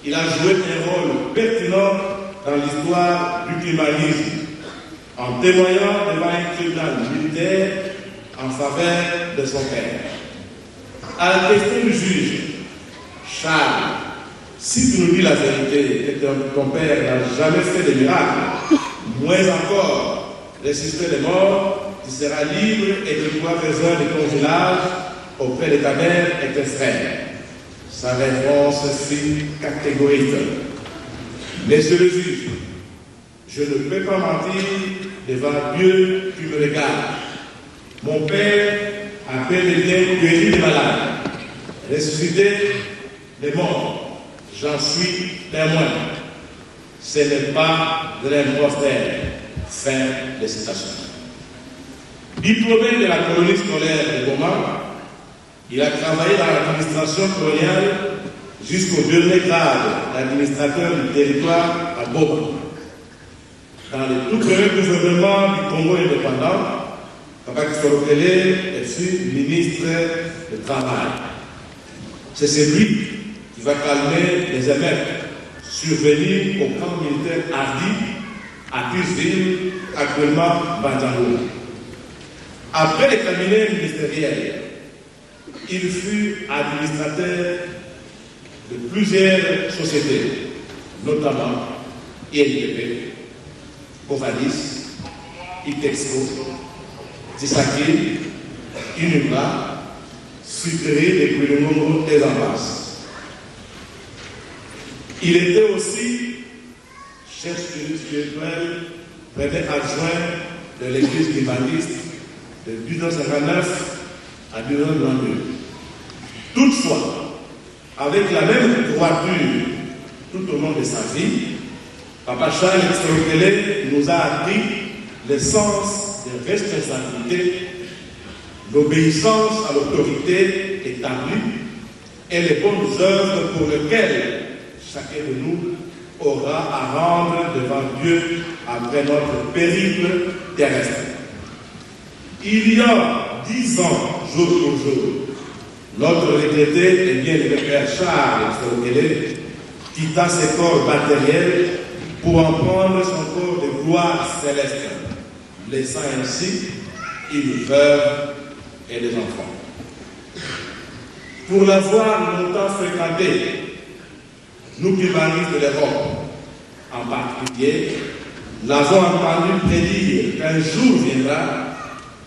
il a joué un rôle pertinent dans l'histoire du kimbanguisme, en témoignant devant un tribunal militaire en faveur de son père. À la question du juge, Charles, si tu nous dis la vérité et que ton père n'a jamais fait de miracle, moins encore ressusciter les morts, tu seras libre et tu pourras rejoindre ton village auprès de ta mère et tes frères. sa réponse fut catégorique. Monsieur le juge, je ne peux pas mentir devant Dieu qui me regarde. Mon père a bel et bien guéri les malades, ressuscité les morts. J'en suis témoin. Ce n'est pas de l'imposteur. Fin de citation. Diplômé de la colonie scolaire de Goma, il a travaillé dans l'administration coloniale jusqu'au dernier grade d'administrateur du territoire à Goma. Dans le tout premier gouvernement du Congo indépendant, Papa Kisorokele fut ministre du Travail. C'est celui qui va calmer les émeutes survenues au camp militaire Hardy à Cusville, actuellement Bandjango. Après les cabinets ministériels, il fut administrateur de plusieurs sociétés, notamment INPP, Covadis, Itexco, Tisaki, Inumba, Sucrerie et puis le nombre des ambasses. Il était aussi chef spirituel, prêtre adjoint de l'église kibaniste de 1959 à 1992. Toutefois, avec la même droiture tout au long de sa vie, Papa Charles Kisorokele nous a appris le sens des responsabilités, l'obéissance à l'autorité établie et les bonnes œuvres pour lesquelles chacun de nous aura à rendre devant Dieu après notre périple terrestre. Il y a 10 ans, jour pour jour, notre regretté et bien-aimé Père Charles Kisorokele quitta ses corps matériels pour en prendre son corps de gloire céleste, laissant ainsi une veuve et des enfants. Pour l'avoir longtemps fréquenté, nous kibanistes de l'Europe, en particulier, l'avons entendu prédire qu'un jour viendra,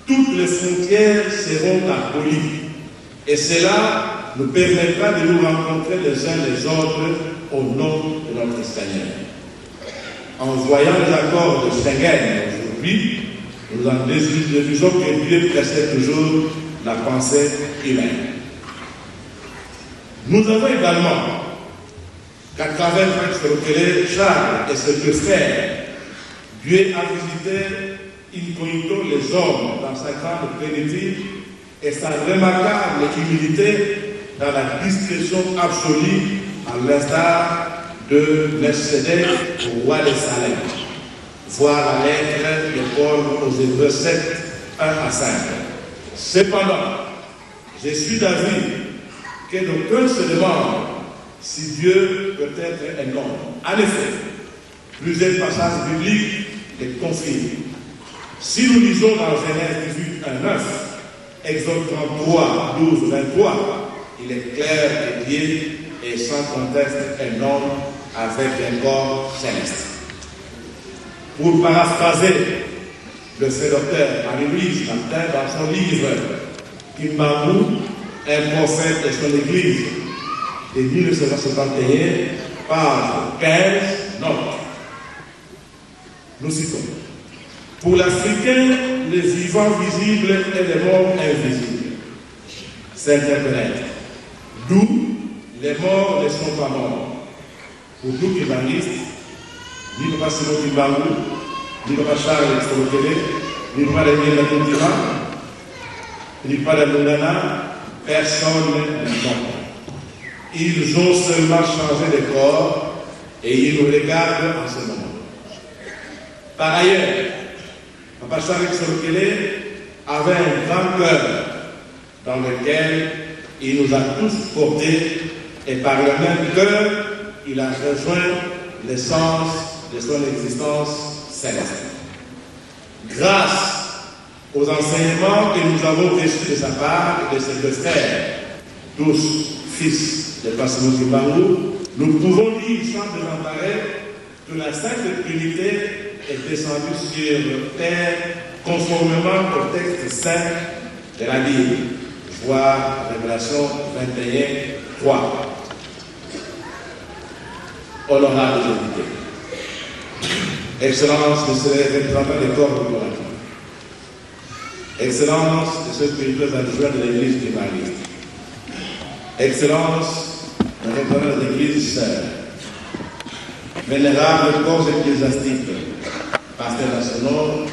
toutes les frontières seront abolies. Et cela nous permettra de nous rencontrer les uns les autres au nom de notre Seigneur. En voyant les accords de Schengen aujourd'hui, nous en déduisons que Dieu précède toujours la pensée humaine. Nous avons également qu'à travers Kisorokele, Charles et ses deux frères, Dieu a visité incognito les hommes dans sa grande plénitude et sa remarquable humilité dans la discrétion absolue, à l'instar de Mercédès au roi de Salem. Voir la lettre de Paul aux Hébreux 7, 1 à 5. Cependant, je suis d'avis que d'aucuns se demandent si Dieu peut être un homme. En effet, plusieurs passages bibliques les confirment. Si nous lisons dans Genèse 18, 1, 9, Exode 33, 12, 23, il est clair que Dieu est sans conteste un homme avec un corps céleste. Pour paraphraser le sénateur Marie-Louise Martin dans son livre Kimbangu, un prophète de son église de 1971, page 15, note. Nous citons. Pour l'Africain, les vivants visibles et les morts invisibles s'interprètent. D'où les morts ne sont pas morts. Pour nous qui banistes, ni Papa Simon Kimbangu, ni Papa Charles Kisorokele, ni Papa Daniel Natuntima, ni Papa Daniel, personne n'est mort. Ils ont seulement changé de corps et ils nous regardent en ce moment. Par ailleurs, Papa Charles Kisorokele avait un grand cœur dans lequel il nous a tous portés et par le même cœur, il a rejoint l'essence de son existence céleste. Grâce aux enseignements que nous avons reçus de sa part et de ses deux frères, tous fils de Papa Simon Kimbangu, nous pouvons dire sans désemparé que la Sainte Trinité est descendue sur terre conformément au texte saint de la Bible. Voir Révélation 21, 3. honorables invités, Excellences, Monsieur les représentants des corps diplomatique, Excellences, Monsieur le spirituel adjoint de l'Église primariste, Excellences, les représentants de l'Église sœurs, vénérables corps ecclésiastiques, pasteurs nationaux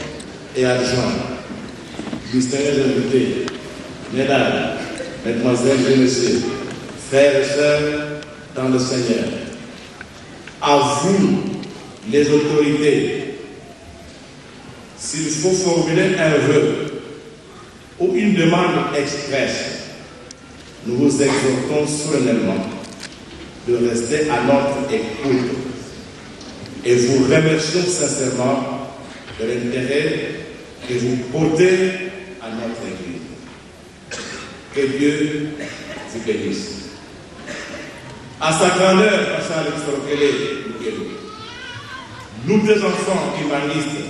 et adjoints, distingués invités, mesdames, mesdemoiselles et messieurs, frères et sœurs dans le Seigneur, à vous, les autorités, s'il faut formuler un vœu ou une demande expresse, nous vous exhortons solennellement de rester à notre écoute et vous remercions sincèrement de l'intérêt que vous portez à notre Église. Que Dieu vous bénisse. À sa grandeur, Pascal Extrokele, nous deux enfants humanistes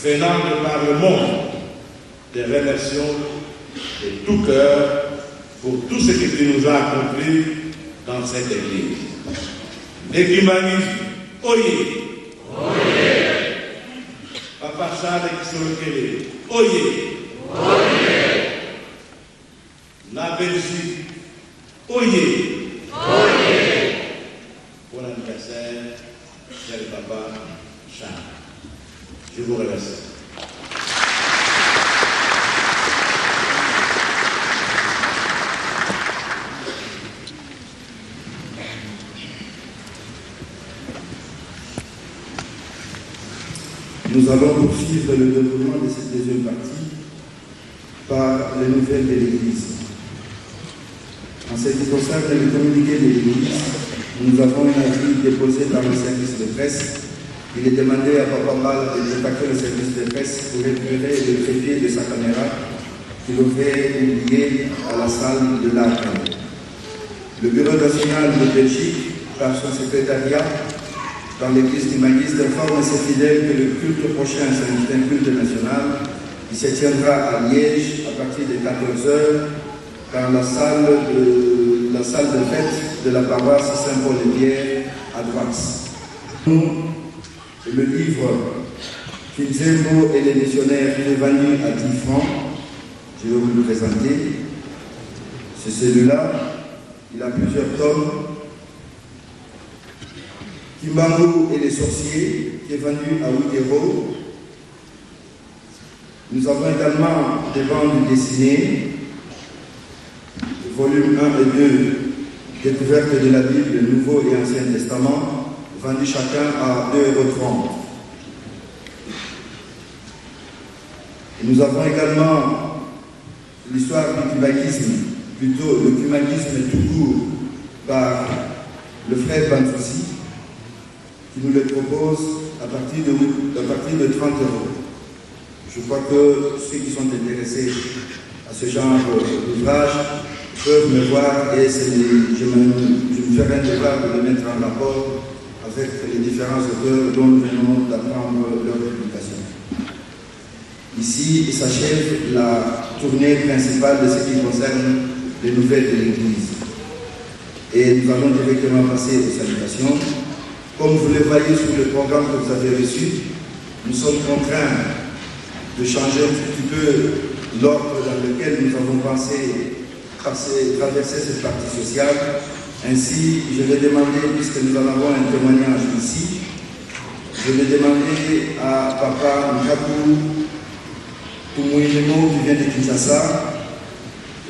venant de par le monde, te remercions de tout cœur pour tout ce que tu nous as accompli dans cette Église. L'humanisme, oyez! Oyez! Papa Charles Extrokele, oyez! Oyez! La Belgique, oyez! Oyez! Pour l'anniversaire, cher papa Charles. Je vous remercie. Nous allons poursuivre le déroulement de cette deuxième partie par les nouvelles de l'Église. En ce qui concerne le communiqué de l'Église, nous avons un avis déposé par le service de presse. Il est demandé à Papa Mal de contacter le service de presse pour récupérer le trépied de sa caméra qu'il aurait oublié à la salle de l'Arc. Le Bureau national de Belgique, par son secrétariat, dans l'Église humaniste, informe ses fidèles que le culte prochain c'est un culte national qui se tiendra à Liège à partir de 14h dans la salle de fête de la paroisse Saint-Paul-de-Pierre à droite. Le livre Kinzembo et les missionnaires est vendu à 10 francs. Je vais vous le présenter. C'est celui-là. Il a plusieurs tomes. Kimbangu et les sorciers, qui est vendu à 8 €. Nous avons également des bandes dessinées, volume 1 et 2, découverte de la Bible, le Nouveau et Ancien Testament, vendus chacun à 2,30 €. Nous avons également l'histoire du cubanisme, plutôt le cubanisme tout court, par le frère Banfoussi, qui nous le propose à partir de 30 €. Je crois que ceux qui sont intéressés à ce genre d'ouvrage peuvent me voir et je me ferai un devoir de le mettre en rapport avec les différents auteurs dont nous venons d'apprendre leur publication. Ici, il s'achève la tournée principale de ce qui concerne les nouvelles de l'Église. Et nous allons directement passer aux salutations. Comme vous le voyez sur le programme que vous avez reçu, nous sommes contraints de changer un petit peu l'ordre dans lequel nous avons pensé traverser cette partie sociale. Ainsi, je vais demander, puisque nous en avons un témoignage ici, je vais demander à Papa Nkapu Tumouinemo qui vient de Kinshasa,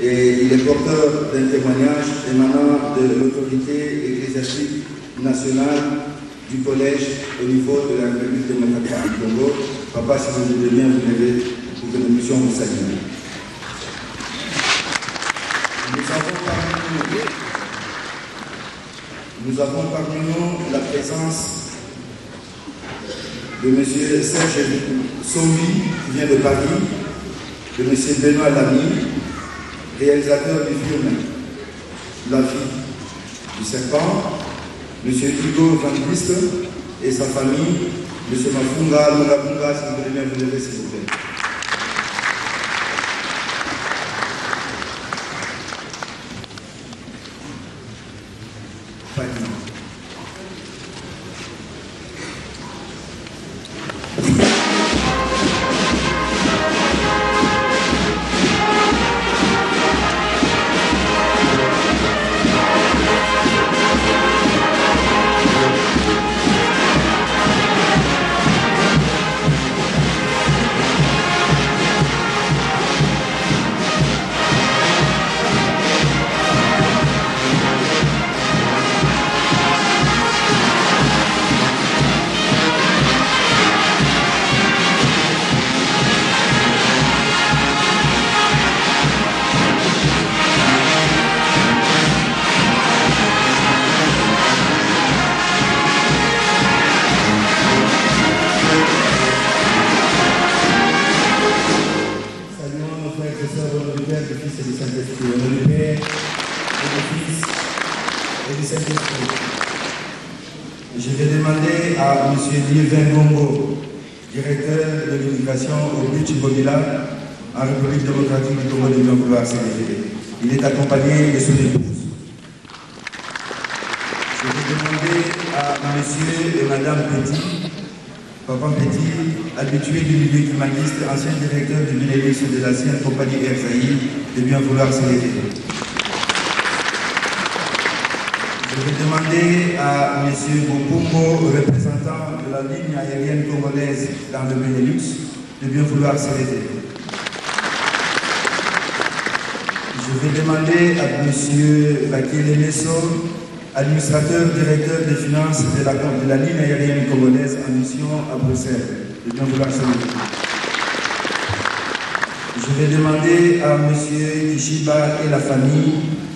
et il est porteur d'un témoignage émanant de l'autorité ecclésiastique nationale du collège au niveau de la République démocratique du Congo. Papa, si vous voulez bien vous lever pour que nous puissions vous saluer. Nous avons parmi nous la présence de M. Serge Sombi, qui vient de Paris, de M. Benoît Lamy, réalisateur du film La vie du serpent, M. Hugo Van Christ et sa famille, M. Mafunga Mugabunga, si vous voulez bien vous lever, s'il vous plaît. Saint-Esprit. Je vais demander à M. Liévin Gongo, directeur de l'immigration au but Bobila, en République démocratique du Congo, de bien vouloir s'élever. Il est accompagné de son épouse. Je vais demander à M. et Mme Petit, Papa Petit, habitué du milieu humaniste, ancien directeur du Bénédicte de l'ancienne compagnie Air Saïd, de bien vouloir s'élever. Je vais demander à M. Bokumbo, représentant de la ligne aérienne congolaise dans le Benelux, de bien vouloir s'arrêter. Je vais demander à M. Bakele Nesso, administrateur directeur des finances de la ligne aérienne congolaise en mission à Bruxelles, de bien vouloir s'arrêter. Je vais demander à M. Kishiba et la famille.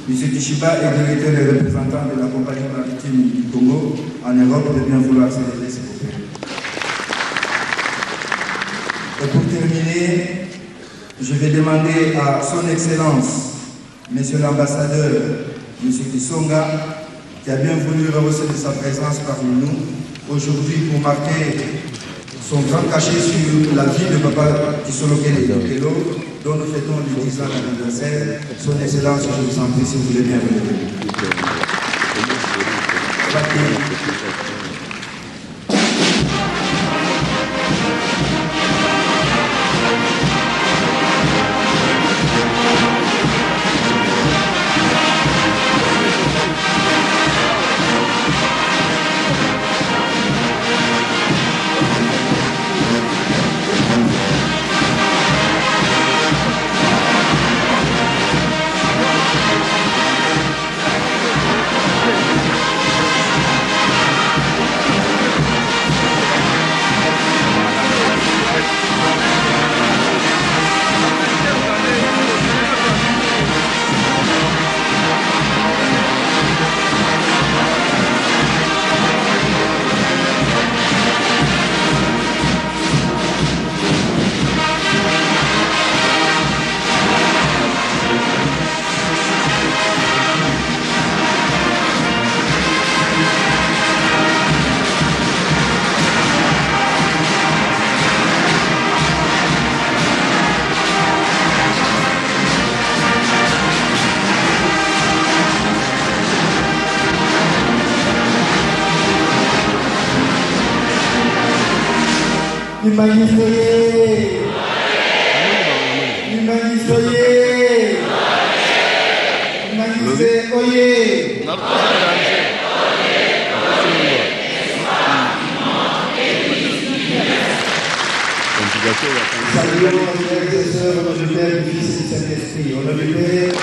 M. Kishiba est directeur et représentant de la compagnie maritime du Congo en Europe, de bien vouloir s'élever, s'il vous plaît. Et pour terminer, je vais demander à son Excellence, M. l'ambassadeur, M. Kisonga, qui a bien voulu rehausser de sa présence parmi nous aujourd'hui pour marquer son grand cachet sur la vie de Papa Kisolokele Kelo, dont nous fêtons le 10 ans d'anniversaire. Son Excellence, je vous en prie, si vous voulez bien venir. Humanité, humanité, humanité, oyez. Saluons les frères et sœurs au nom du Père, du Fils et du Saint-Esprit. Au nom du Père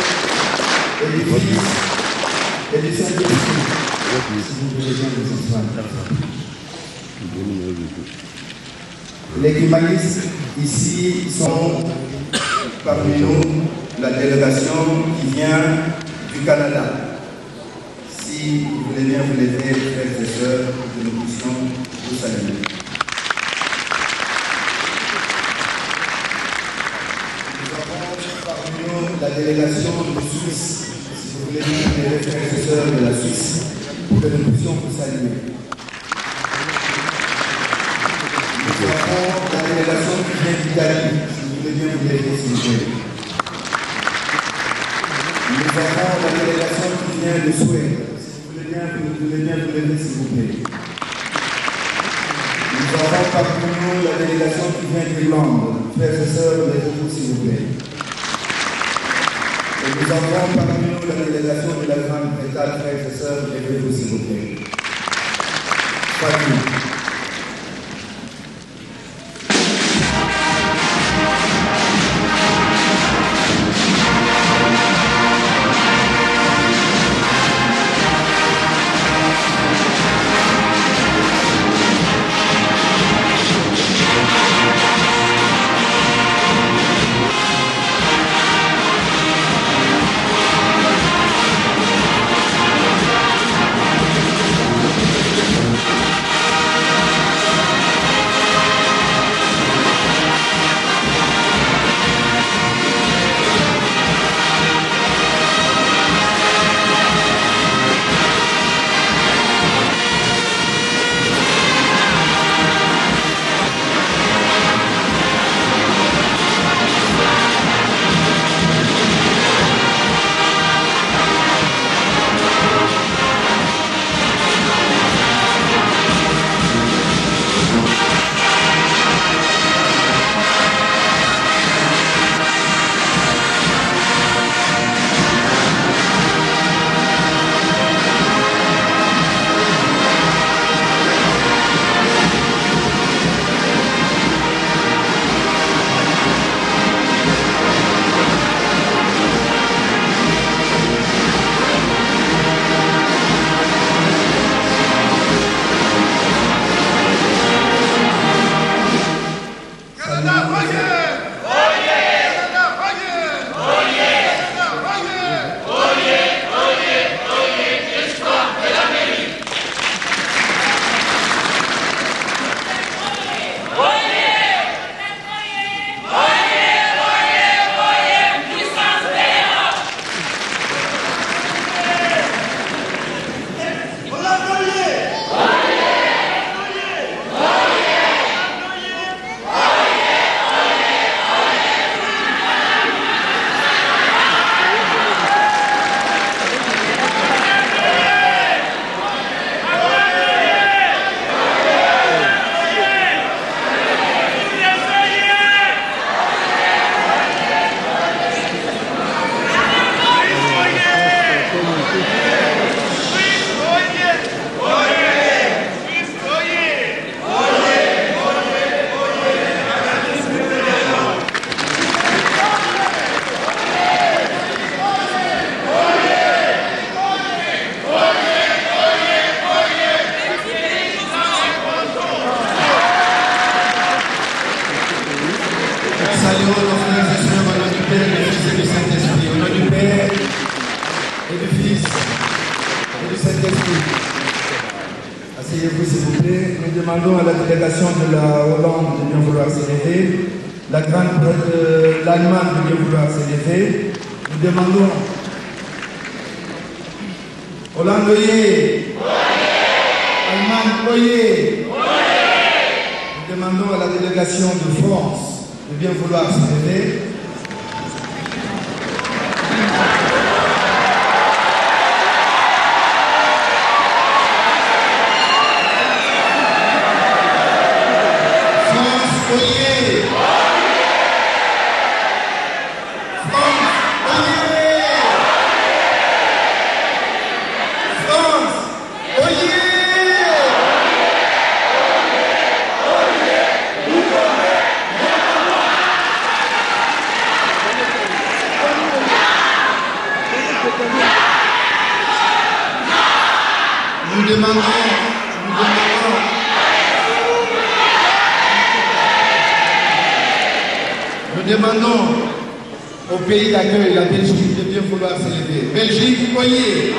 et du Fils et du Saint-Esprit. Si vous voulez bien vous asseoir. Les humanistes ici sont parmi nous la délégation qui vient du Canada. Si vous voulez bien vous lever, frères et sœurs, que nous puissions vous saluer. Nous avons parmi nous la délégation de Suisse. Si vous voulez bien vous lever, frères et sœurs de la Suisse, pour que nous puissions vous saluer. Nous avons la délégation qui vient d'Italie, si vous voulez bien vous lever, s'il vous plaît. Nous avons la délégation qui vient de Suède, si vous voulez bien vous lever, s'il vous plaît. Nous avons parmi nous la délégation qui vient d'Irlande, frères et sœurs, levez-vous, s'il vous plaît. Et nous avons parmi nous la délégation de la Grande-Bretagne, frères et sœurs, levez-vous, s'il vous plaît. Famille. Asseyez-vous s'il vous plaît. Nous demandons à la délégation de la Hollande de bien vouloir s'élever, la grande de l'Allemagne de bien vouloir s'élever. Nous demandons Hollande, oyez. Allemagne, oyez. Nous demandons à la délégation de France de bien vouloir s'élever. Nous demandons au pays d'accueil, la Belgique, de bien vouloir s'élever. Belgique, oyez.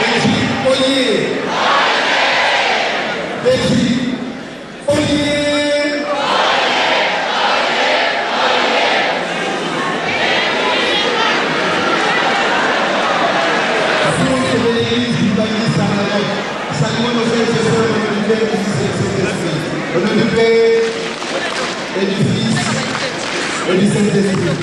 Belgique, oyez. Belgique, oyez. France de l'Église du Baptiste en Europe. Saluons nos frères et sœurs au nom du Père et du Saint-Esprit. Au nom du Père et du Fils et du Saint-Esprit.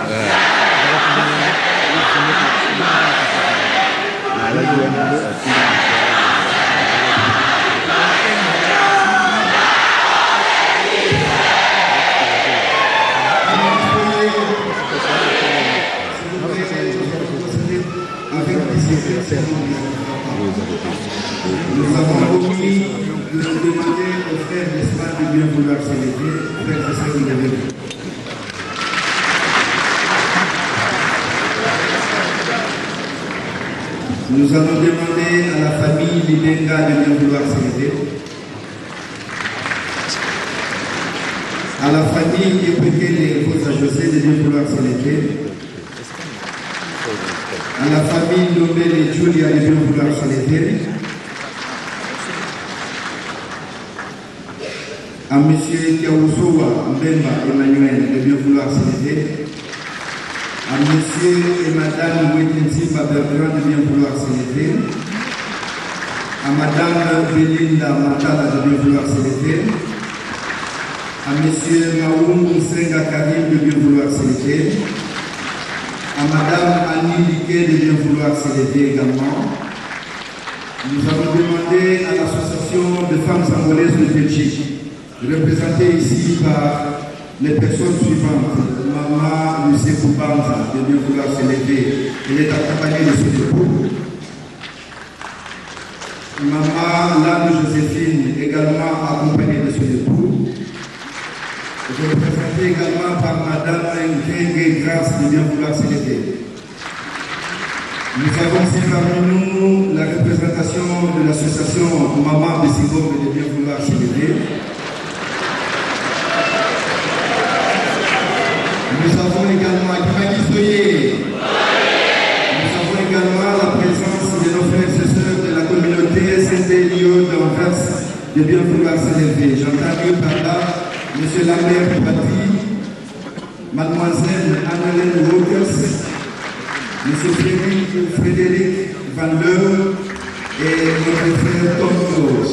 네. Nous avons promis de demander aux frères d'Espagne de bien vouloir se lever. Frères et sœurs, vous l'avez vu. Nous allons demander à la famille Libenga de bien vouloir se lever. À la famille Epekele et Rosa José de bien vouloir se lever. À la famille Nobel et Julia de bien vouloir se lever. À M. Kiaousoua Mbemba Emmanuel de bien vouloir se lever. À M. et Mme Wetensimba Bertrand de bien vouloir se lever. À Mme Belinda Matala de bien vouloir se lever. À M. Maoum Senga Karim de bien vouloir se lever. À Mme Annie Liquet de bien vouloir se lever également. Nous avons demandé à l'association de femmes angolaises de Belgique, représentée ici par les personnes suivantes. Maman Lucie Koubanza de bien vouloir se lever. Elle est accompagnée de son époux. Maman Lame Joséphine, également accompagnée de son époux. Représentée également par Madame Nkenge Grace de bien vouloir se lever. Nous avons aussi parmi nous la représentation de l'association Maman Bessigom de bien vouloir se lever. Nous avons également la présence de nos frères et sœurs de la communauté Saint-Élio d'Anvers de bien vouloir se lever. J'entends par là Monsieur Lambert Poiti, Mademoiselle Anne-Hélène Walkers, Monsieur Frédéric Van Leur et notre frère Tom Claus.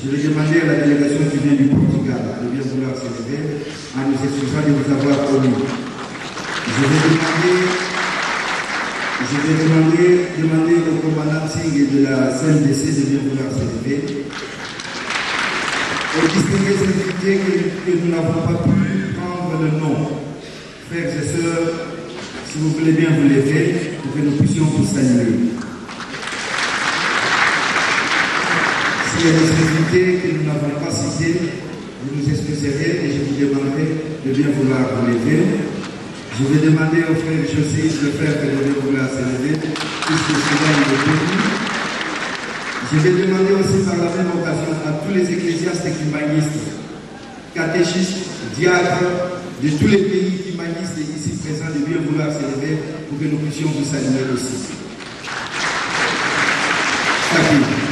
Je vais demander à la délégation qui vient du Portugal de bien vouloir se lever en nous excusant de vous avoir omis. Je vais demander au commandant Singh de la CNDC de bien vouloir se lever. Aux distingués invités que nous n'avons pas pu prendre le nom. Frères et sœurs, si vous voulez bien vous lever pour que nous puissions vous saluer. S'il y a des invités que nous n'avons pas cités, vous nous excuserez et je vous demanderai de bien vouloir vous lever. Je vais demander au frère José de faire que de bien vouloir se lever, puisque cela il est béni. Je vais demander aussi par la même occasion à tous les ecclésiastes écumanistes, catéchistes, diacres de tous les pays écumanistes ici présents de bien vouloir se lever pour que nous puissions vous saluer aussi. Merci.